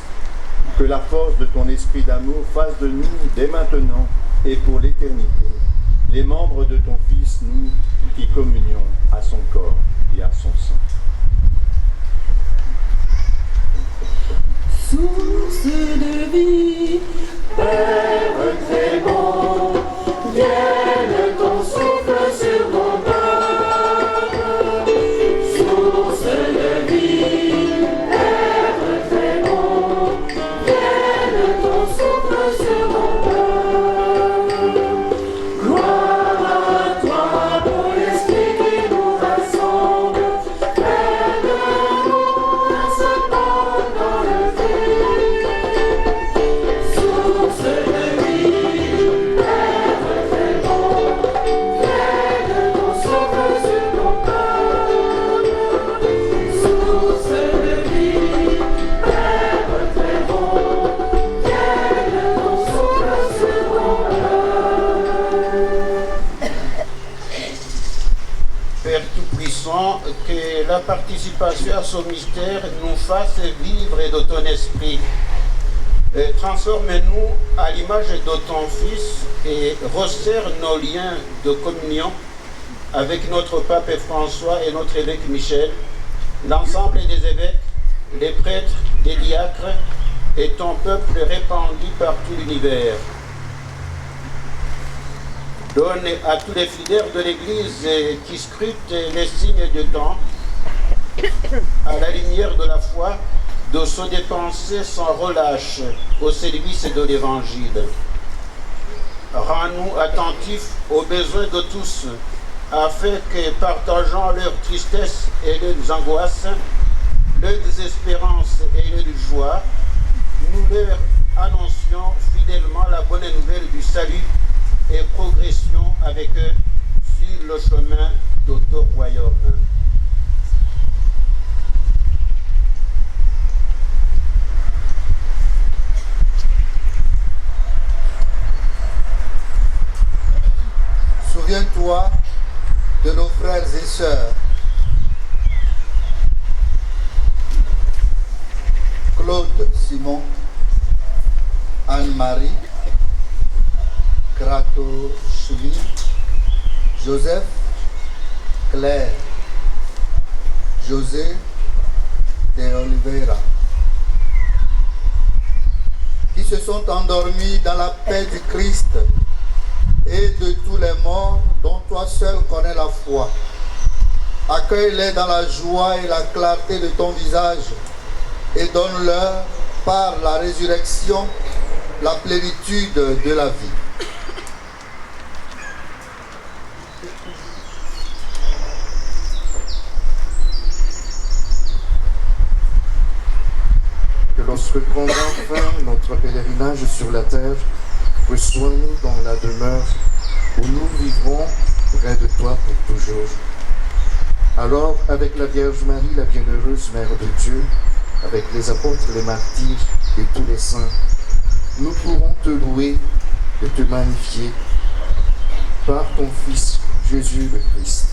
Que la force de ton esprit d'amour fasse de nous, dès maintenant et pour l'éternité, les membres de ton Fils, nous, qui communions à son corps et à son sang. Source de vie, Père très bon, vienne ton souffle sur mon cœur. Source de vie, Père très bon, vienne ton souffle sur mon cœur. Gloire à toi, bon esprit qui nous rassemble, aide-nous à se pendre dans le feu. Source de vie, Père très bon, vienne ton souffle sur mon cœur. Source de vie, Père très bon, vienne ton souffle sur mon cœur. Père Tout-Puissant, que la participation à ce mystère nous fasse vivre de ton esprit. Transforme-nous à l'image de ton Fils et resserre nos liens de communion avec notre pape François et notre évêque Michel, l'ensemble des évêques, les prêtres, les diacres et ton peuple répandu par tout l'univers. Donne à tous les fidèles de l'Église qui scrutent les signes du temps, à la lumière de la foi, de se dépenser sans relâche au service de l'Évangile. Rends-nous attentifs aux besoins de tous, afin que, partageant leurs tristesses et leurs angoisses, leurs espérances et leurs joies, nous leur annoncions fidèlement la bonne nouvelle du salut et progression avec eux sur le chemin de ton royaume. Souviens-toi de nos frères et sœurs. Claude Simon, Anne-Marie, Krato Chuli, Joseph, Claire, José de Oliveira, qui se sont endormis dans la paix du Christ et de tous les morts dont toi seul connais la foi. Accueille-les dans la joie et la clarté de ton visage et donne-leur par la résurrection la plénitude de la vie. Que lorsque prendra fin notre pèlerinage sur la terre, reçois-nous dans la demeure où nous vivrons près de toi pour toujours. Alors, avec la Vierge Marie, la bienheureuse Mère de Dieu, avec les apôtres, les martyrs et tous les saints, nous pourrons te louer et te magnifier par ton Fils Jésus le Christ.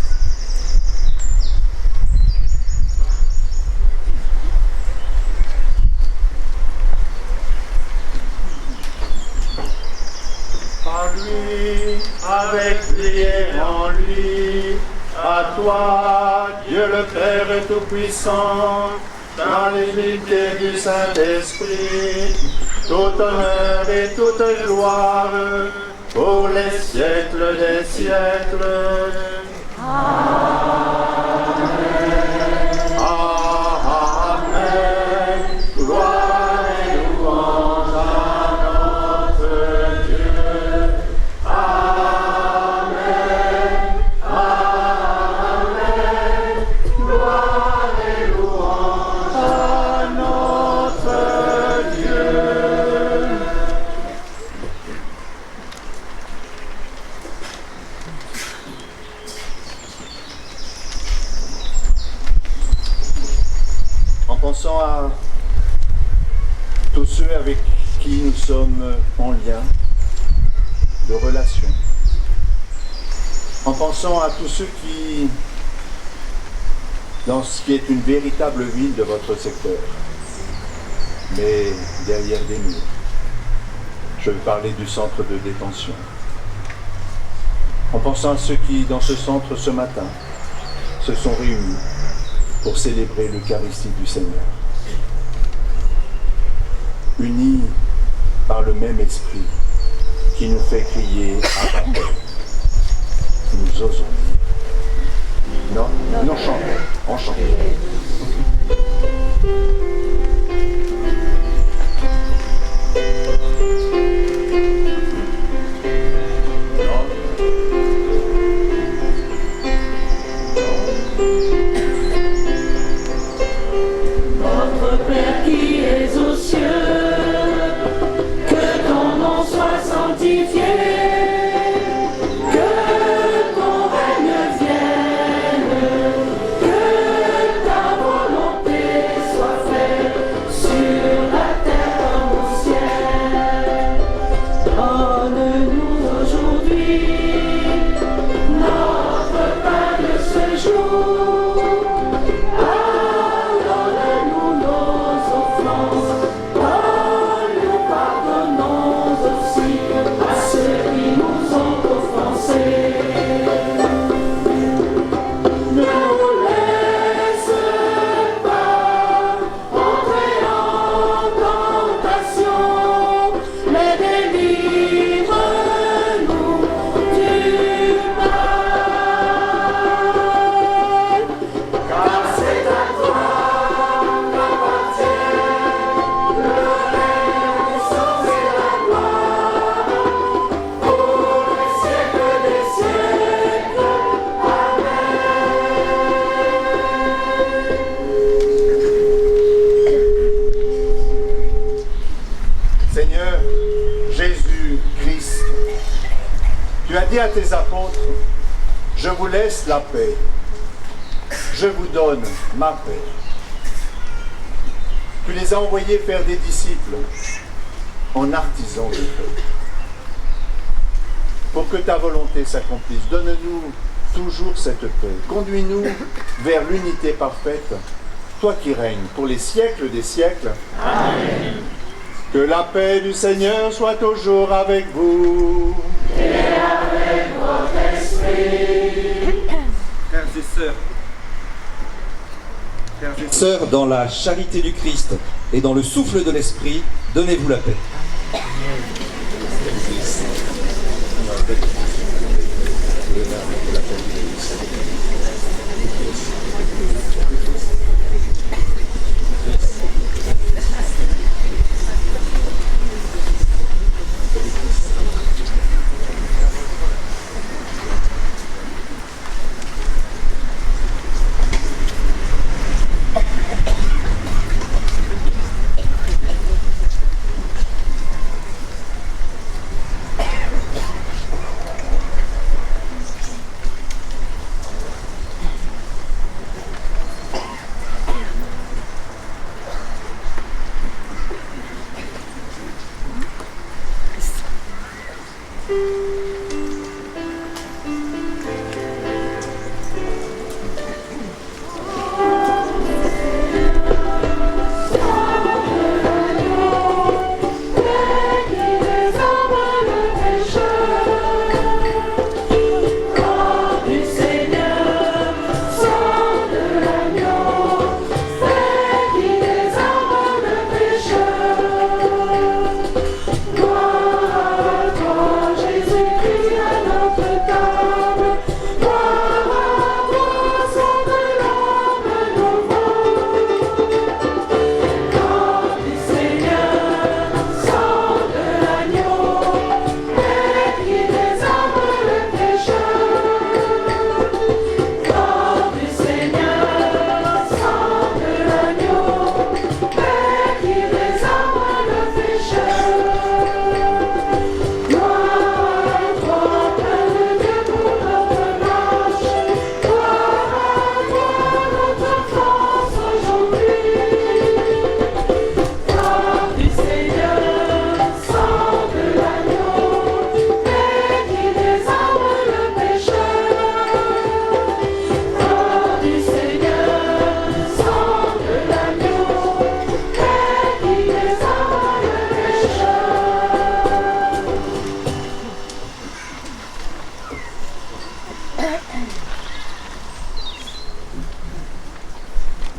En lui, avec lui et en lui, à toi, Dieu le Père Tout-Puissant, dans l'unité du Saint-Esprit, tout honneur et toute gloire, pour les siècles des siècles. Amen. Amen. Gloire et louange à notre Dieu. Amen. Amen. Gloire et louange. pensant à tous ceux avec qui nous sommes en lien de relation, en pensant à tous ceux qui, dans ce qui est une véritable ville de votre secteur, mais derrière des murs. Je veux parler du centre de détention. En pensant à ceux qui, dans ce centre ce matin, se sont réunis pour célébrer l'Eucharistie du Seigneur. Unis par le même esprit qui nous fait crier à Papa. Nous osons dire. Non, nous chantons, on chante. Notre Père qui es aux cieux, que ton nom soit sanctifié, que ton règne vienne, que ta volonté soit faite sur la terre comme au ciel. Donne-nous aujourd'hui notre pain de ce jour. Pardonne-nous nos offenses, comme nous pardonnons aussi à ceux qui nous ont offensés. Ne nous laisse pas entrer en tentation, mais délivre-nous du mal. Car c'est à toi qu'appartient le règne, l'essence et la gloire, pour les siècles des siècles. Seigneur Jésus-Christ, tu as dit à tes apôtres, je vous laisse la paix, je vous donne ma paix. Tu les as envoyés faire des disciples en artisans de paix. Pour que ta volonté s'accomplisse, donne-nous toujours cette paix. Conduis-nous vers l'unité parfaite, toi qui règnes pour les siècles des siècles. Amen. Que la paix du Seigneur soit toujours avec vous. Et avec votre esprit. Frères et sœurs, dans la charité du Christ et dans le souffle de l'Esprit, donnez-vous la paix.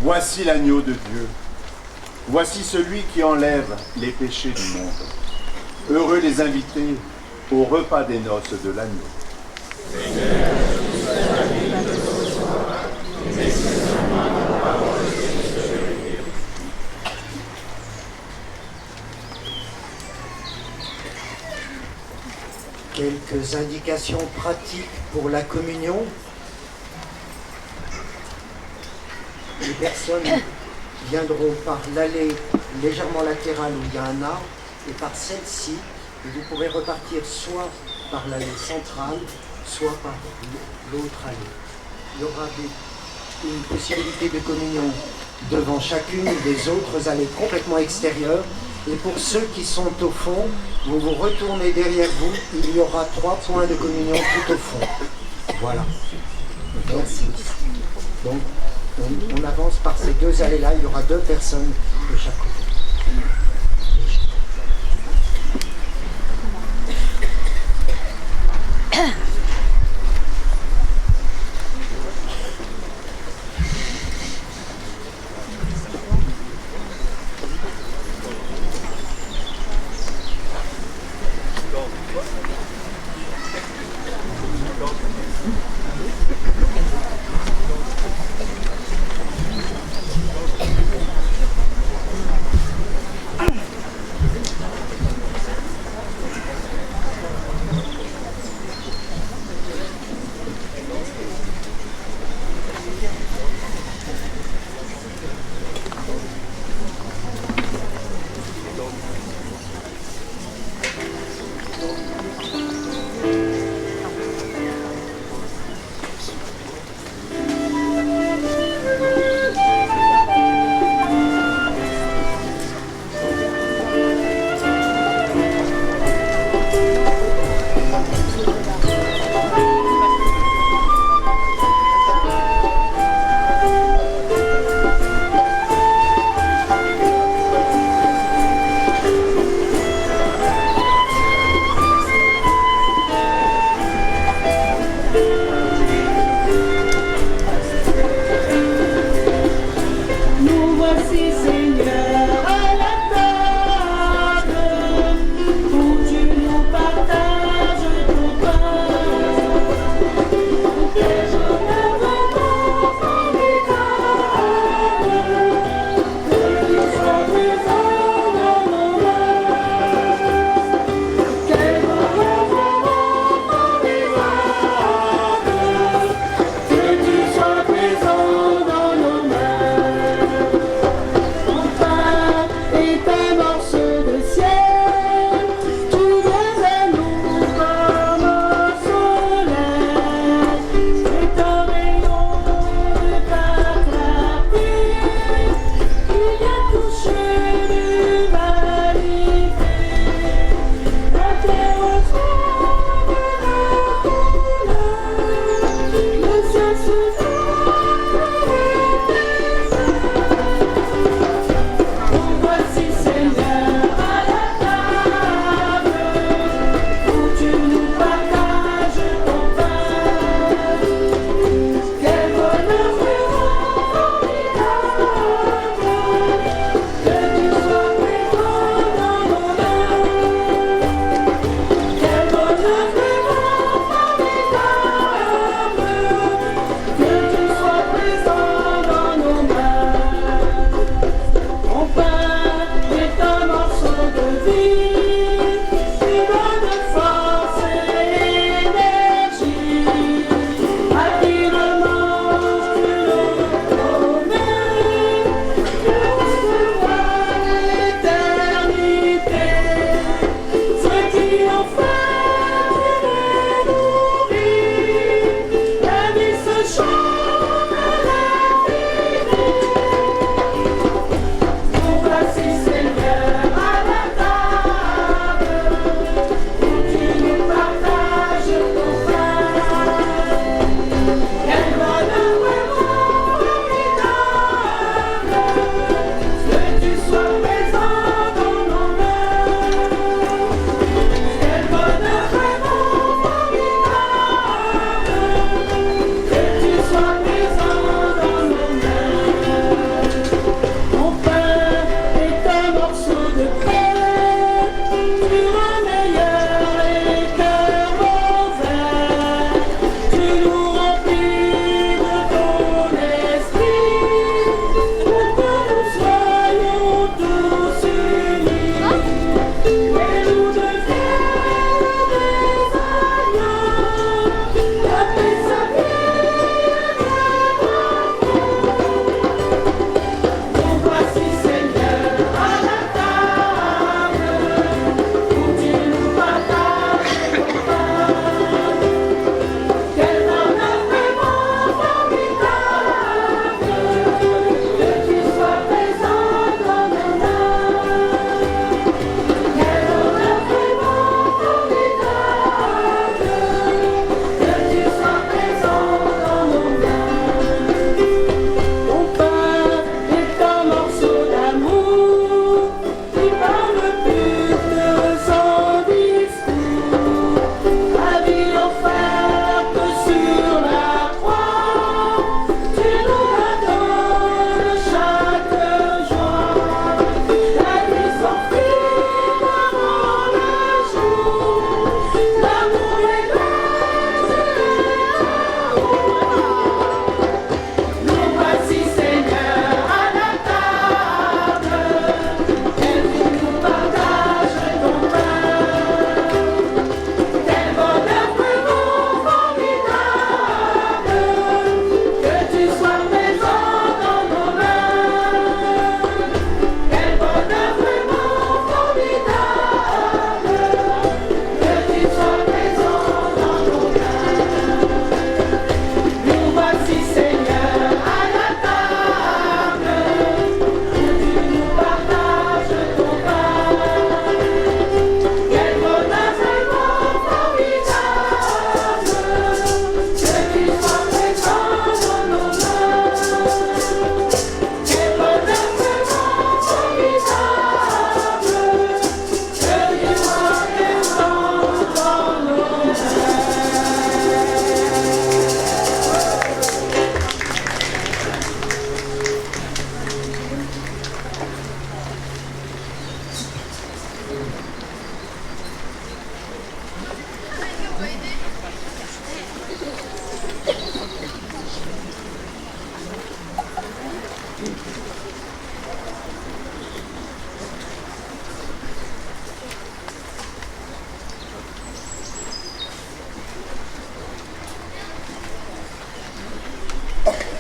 Voici l'agneau de Dieu. Voici celui qui enlève les péchés du monde. Heureux les invités au repas des noces de l'agneau. Quelques indications pratiques pour la communion. Les personnes viendront par l'allée légèrement latérale où il y a un arbre et par celle-ci, et vous pourrez repartir soit par l'allée centrale, soit par l'autre allée. Il y aura une possibilité de communion devant chacune des autres allées complètement extérieures. Et pour ceux qui sont au fond, vous vous retournez derrière vous, il y aura 3 points de communion tout au fond. Voilà. Merci. Donc, on avance par ces 2 allées-là, il y aura 2 personnes de chaque côté.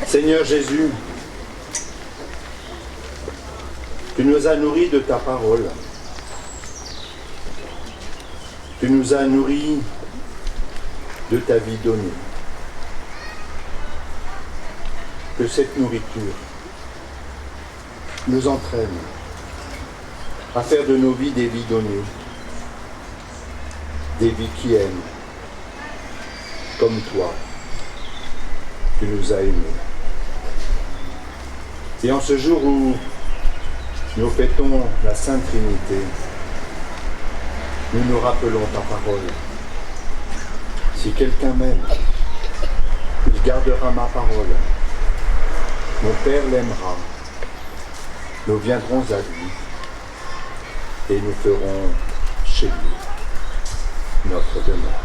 Seigneur Jésus, tu nous as nourris de ta parole. Tu nous as nourris de ta vie donnée. Que cette nourriture nous entraîne à faire de nos vies des vies données, des vies qui aiment, comme toi, tu nous as aimés. Et en ce jour où nous fêtons la Sainte Trinité, nous nous rappelons ta parole. Si quelqu'un m'aime, il gardera ma parole. Mon Père l'aimera. Nous viendrons à lui et nous ferons chez lui notre demeure.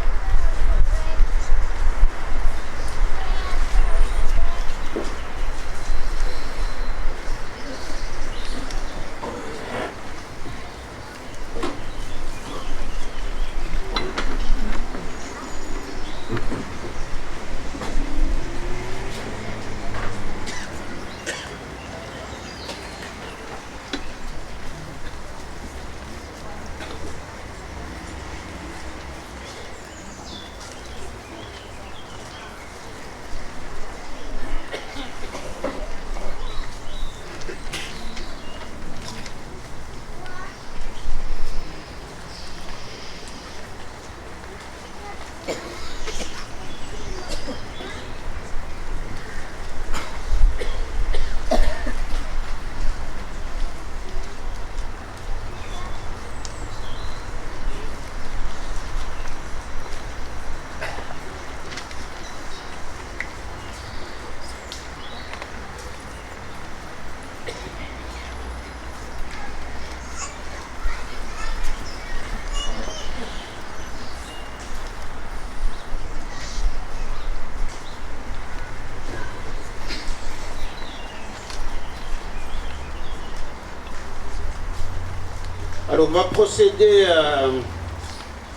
Alors on va procéder à...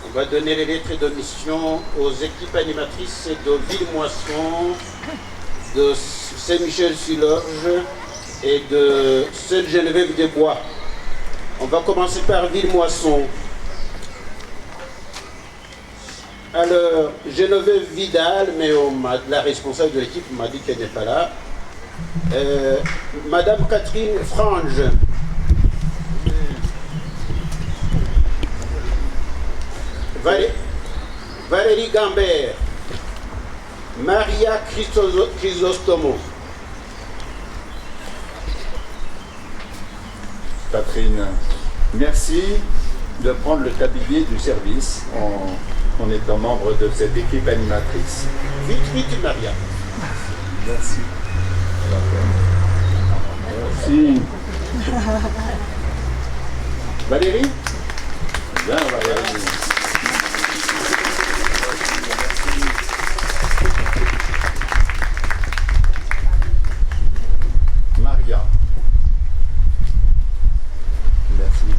On va donner les lettres de mission aux équipes animatrices de Villemoisson, de Saint-Michel-sur-l'Orge et de Sainte-Geneviève-des-Bois. On va commencer par Villemoisson. Alors, Geneviève Vidal, mais la responsable de l'équipe m'a dit qu'elle n'est pas là. Madame Catherine Frange. Valérie Gambert, Maria Chrysostomo. Catherine, merci de prendre le tablier du service en étant membre de cette équipe animatrice. Vite, Maria. Merci. Merci. Valérie? Bien, Valérie. Maria. Merci.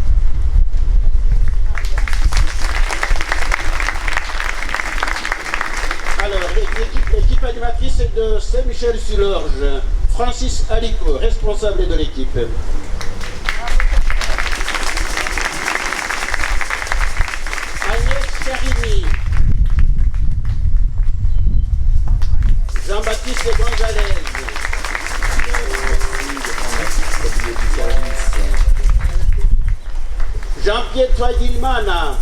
Alors, l'équipe animatrice est de Saint-Michel-sur-l'Orge. Francis Alico, responsable de l'équipe. Agnès Carimi. Jean-Baptiste Gonzalez. Jean-Pierre Toidilmana.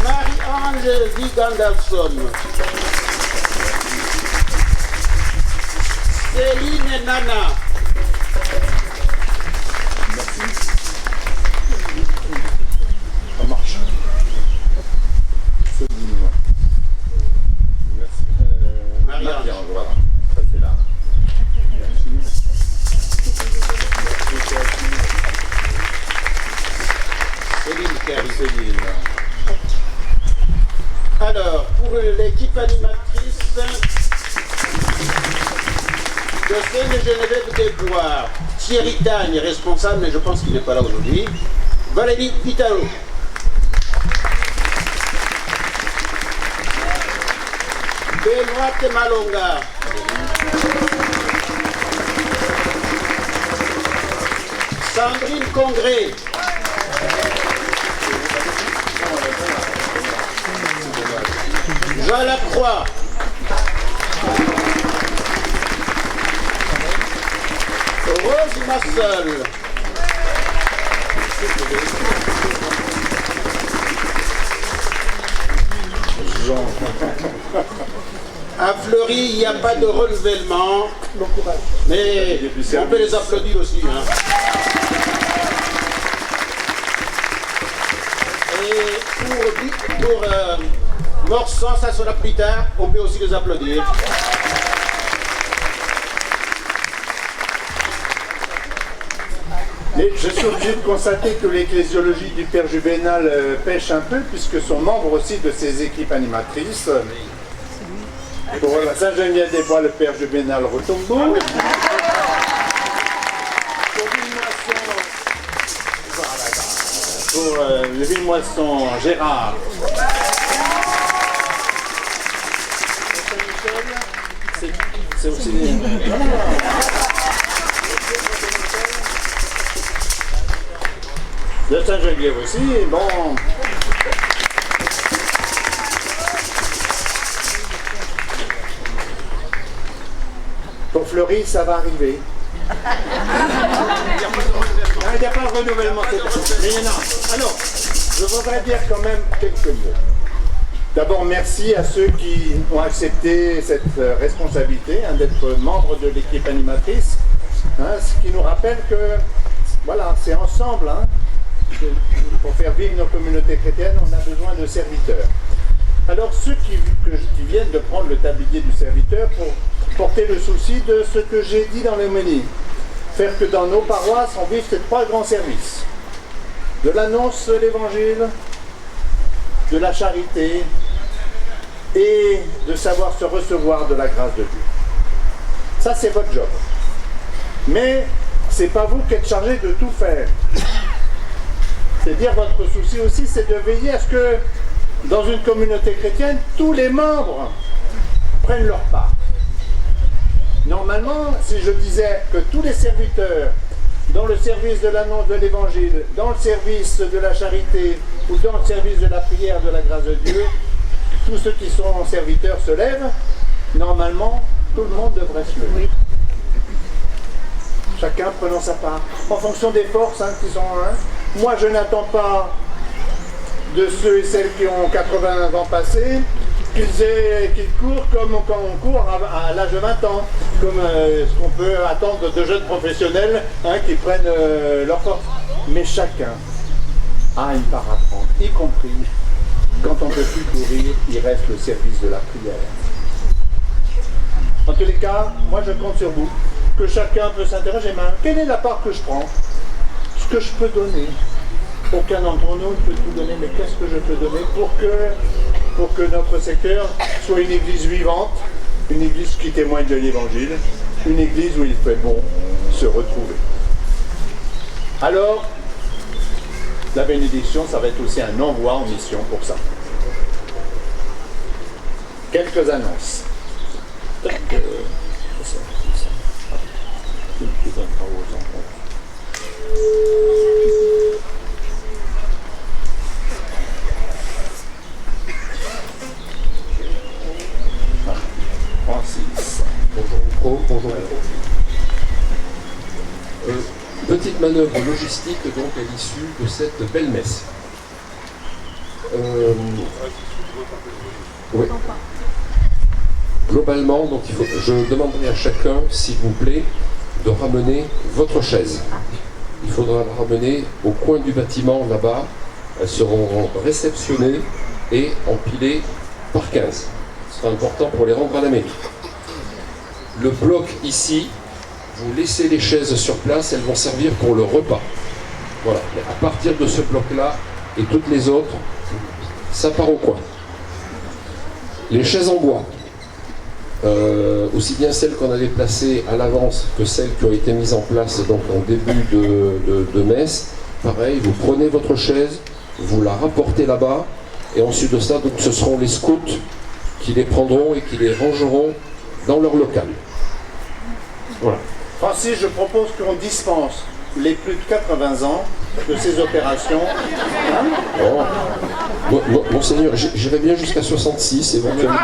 Marie-Ange Viganderson. Céline Nana. Ça marche. Merci. Marie-Ange, voilà. Ça c'est là. Merci. Alors, pour l'équipe animatrice, Sainte-Geneviève des Bois, Thierry Tagne, responsable, mais je pense qu'il n'est pas là aujourd'hui. Valérie Pitalo. Benoît Temalonga. Sandrine Congré. Jean Lacroix. Rose Massol. Jean. À Fleury, il n'y a pas de renouvellement, mais on peut les applaudir aussi. Hein. Et pour Morsan, ça sera plus tard, on peut aussi les applaudir. Mais je suis obligé de constater que l'ecclésiologie du Père Juvénal pêche un peu, puisque sont membres aussi de ses équipes animatrices. Pour la Sainte-Geneviève-des-Bois, le Père Juvénal Retombeau. Pour le Villemoisson, Gérard. C'est aussi des... De Sainte-Geneviève aussi, bon... Pour Fleury, ça va arriver. Il n'y a pas de renouvellement. Mais il y en a. Alors, je voudrais dire quand même quelques mots. D'abord, merci à ceux qui ont accepté cette responsabilité d'être membres de l'équipe animatrice. Ce qui nous rappelle que, voilà, c'est ensemble. Pour faire vivre nos communautés chrétiennes, on a besoin de serviteurs. Alors, ceux qui viennent de prendre le tablier du serviteur pour porter le souci de ce que j'ai dit dans l'homélie. Faire que dans nos paroisses, on vive ces trois grands services. De l'annonce de l'évangile, de la charité et de savoir se recevoir de la grâce de Dieu. Ça, c'est votre job. Mais c'est pas vous qui êtes chargé de tout faire. C'est-à-dire, votre souci aussi, c'est de veiller à ce que, dans une communauté chrétienne, tous les membres prennent leur part. Normalement, si je disais que tous les serviteurs, dans le service de l'annonce de l'évangile, dans le service de la charité ou dans le service de la prière de la grâce de Dieu, tous ceux qui sont serviteurs se lèvent, normalement, tout le monde devrait se lever. Chacun prenant sa part, en fonction des forces qui sont... Moi, je n'attends pas de ceux et celles qui ont 80 ans passés, qu'ils courent comme quand on court à l'âge de 20 ans, comme ce qu'on peut attendre de jeunes professionnels qui prennent leur force. Mais chacun a une part à prendre, y compris quand on ne peut plus courir, il reste le service de la prière. En tous les cas, moi je compte sur vous, que chacun peut s'interroger, quelle est la part que je prends? Ce que je peux donner. Aucun d'entre nous ne peut tout donner, mais qu'est-ce que je peux donner pour que notre secteur soit une église vivante, une église qui témoigne de l'évangile, une église où il fait bon se retrouver. Alors, la bénédiction, ça va être aussi un envoi en mission pour ça. Quelques annonces. Bonjour. Petite manœuvre logistique donc à l'issue de cette belle messe. Oui. Globalement, donc je demanderai à chacun, s'il vous plaît, de ramener votre chaise. Il faudra la ramener au coin du bâtiment là-bas. Elles seront réceptionnées et empilées par 15. Ce sera important pour les rendre à la mairie. Le bloc ici, vous laissez les chaises sur place, elles vont servir pour le repas. Voilà, et à partir de ce bloc-là et toutes les autres, ça part au coin. Les chaises en bois, aussi bien celles qu'on avait placées à l'avance que celles qui ont été mises en place donc en début de messe. Pareil, vous prenez votre chaise, vous la rapportez là-bas, et ensuite de ça, donc, ce seront les scouts qui les prendront et qui les rangeront dans leur local. Voilà. Francis, je propose qu'on dispense les plus de 80 ans de ces opérations. Monseigneur, j'irai bien jusqu'à 66 éventuellement.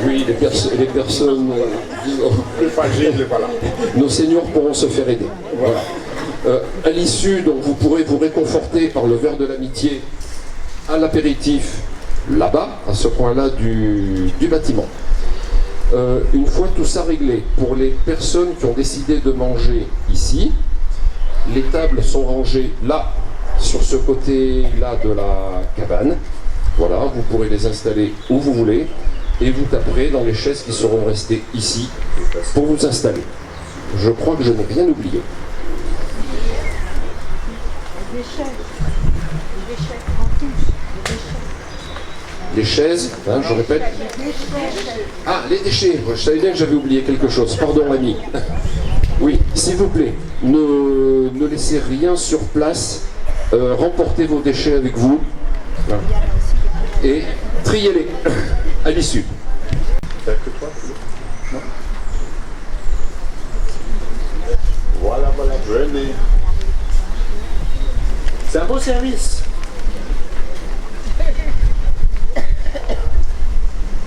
Oui, les personnes plus fragiles, voilà. Nos seigneurs pourront se faire aider. Voilà. À l'issue, donc, vous pourrez vous réconforter par le verre de l'amitié à l'apéritif là-bas, à ce coin-là du bâtiment. Une fois tout ça réglé, pour les personnes qui ont décidé de manger ici, les tables sont rangées là, sur ce côté-là de la cabane. Voilà, vous pourrez les installer où vous voulez et vous taperez dans les chaises qui seront restées ici pour vous installer. Je crois que je n'ai rien oublié. Les chaises, hein, je répète. Ah, les déchets. Je savais bien que j'avais oublié quelque chose. Pardon, ami. Oui, s'il vous plaît, ne laissez rien sur place. Remportez vos déchets avec vous. Voilà. Et triez-les à l'issue. T'as que toi? Non. Voilà, venez. C'est un beau service.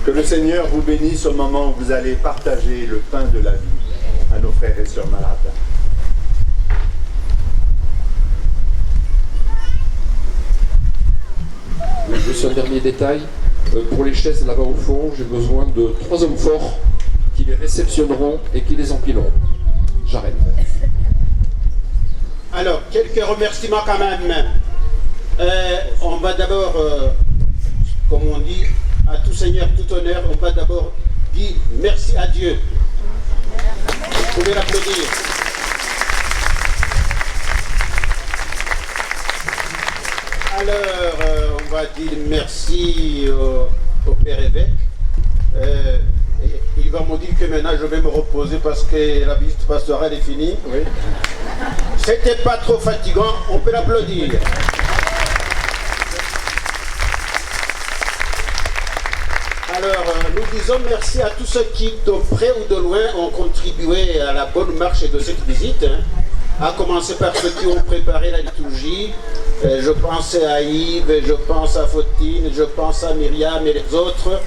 Que le Seigneur vous bénisse au moment où vous allez partager le pain de la vie à nos frères et sœurs malades. Oui, juste un dernier détail. Pour les chaises là-bas au fond, j'ai besoin de 3 hommes forts qui les réceptionneront et qui les empileront. J'arrête. Alors, quelques remerciements quand même. On va d'abord, comme on dit, à tout Seigneur, tout honneur, on va d'abord dire merci à Dieu. Vous pouvez l'applaudir. Alors, on va dire merci au Père évêque. Il va me dire que maintenant je vais me reposer parce que la visite pastorale est finie. Oui. C'était pas trop fatigant, on peut l'applaudir. Alors, nous disons merci à tous ceux qui, de près ou de loin, ont contribué à la bonne marche de cette visite. À commencer par ceux qui ont préparé la liturgie. Je pense à Yves, je pense à Fautine, je pense à Myriam et les autres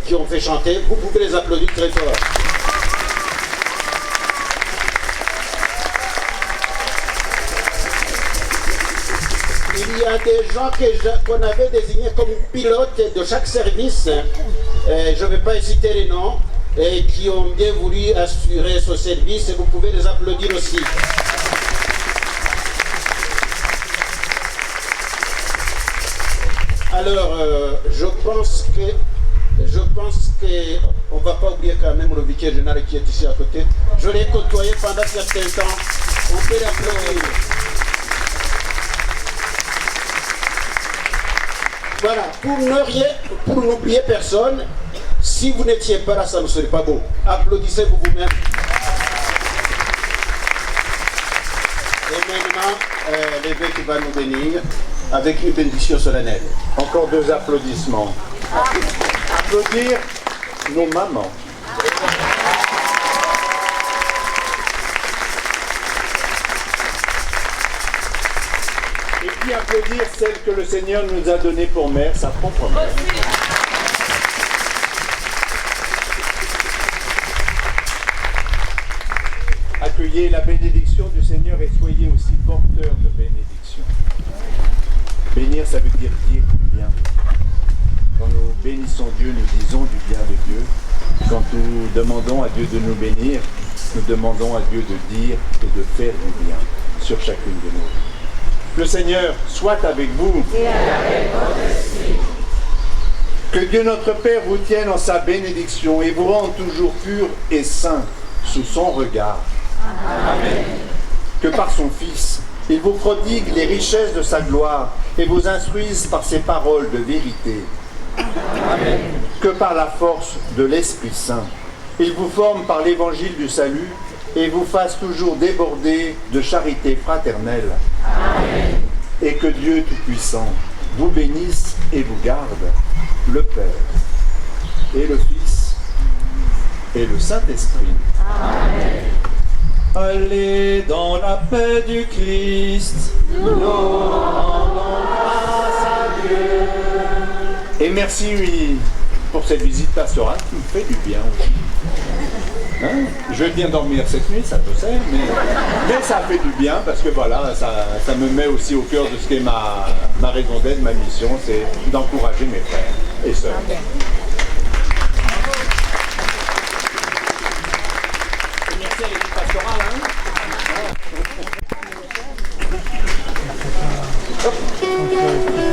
qui ont fait chanter. Vous pouvez les applaudir très fort. Il y a des gens qu'on avait désignés comme pilotes de chaque service, je ne vais pas citer les noms, et qui ont bien voulu assurer ce service, et vous pouvez les applaudir aussi. Alors, je pense que on ne va pas oublier quand même le vicaire général qui est ici à côté. Je l'ai côtoyé pendant certains temps, on peut l'applaudir. Voilà, pour n'oublier personne, si vous n'étiez pas là, ça ne serait pas beau. Applaudissez-vous vous-même. Et maintenant, l'évêque va nous bénir avec une bénédiction solennelle. Encore 2 applaudissements. Applaudir nos mamans. Et puis applaudir celle que le Seigneur nous a donnée pour mère, sa propre mère. Accueillez la bénédiction du Seigneur et soyez aussi porteurs de bénédiction. Bénir, ça veut dire du bien. Quand nous bénissons Dieu, nous disons du bien de Dieu. Quand nous demandons à Dieu de nous bénir, nous demandons à Dieu de dire et de faire du bien sur chacune de nous. Le Seigneur soit avec vous. Et avec votre esprit. Que Dieu notre Père vous tienne en sa bénédiction et vous rende toujours purs et saints sous son regard. Amen. Que par son Fils, il vous prodigue les richesses de sa gloire et vous instruise par ces paroles de vérité. Amen. Que par la force de l'Esprit Saint, il vous forme par l'évangile du salut et vous fasse toujours déborder de charité fraternelle. Amen. Et que Dieu Tout-Puissant vous bénisse et vous garde, le Père et le Fils et le Saint-Esprit. Amen. Allez dans la paix du Christ, nous rendons grâce à Dieu. Et merci pour cette visite pastorale qui me fait du bien aussi. Hein? Je vais bien dormir cette nuit, ça je sais, mais ça fait du bien parce que voilà, ça me met aussi au cœur de ce qui est ma raison d'être, ma mission, c'est d'encourager mes frères et sœurs. Et merci à l'équipe pastorale. Hein?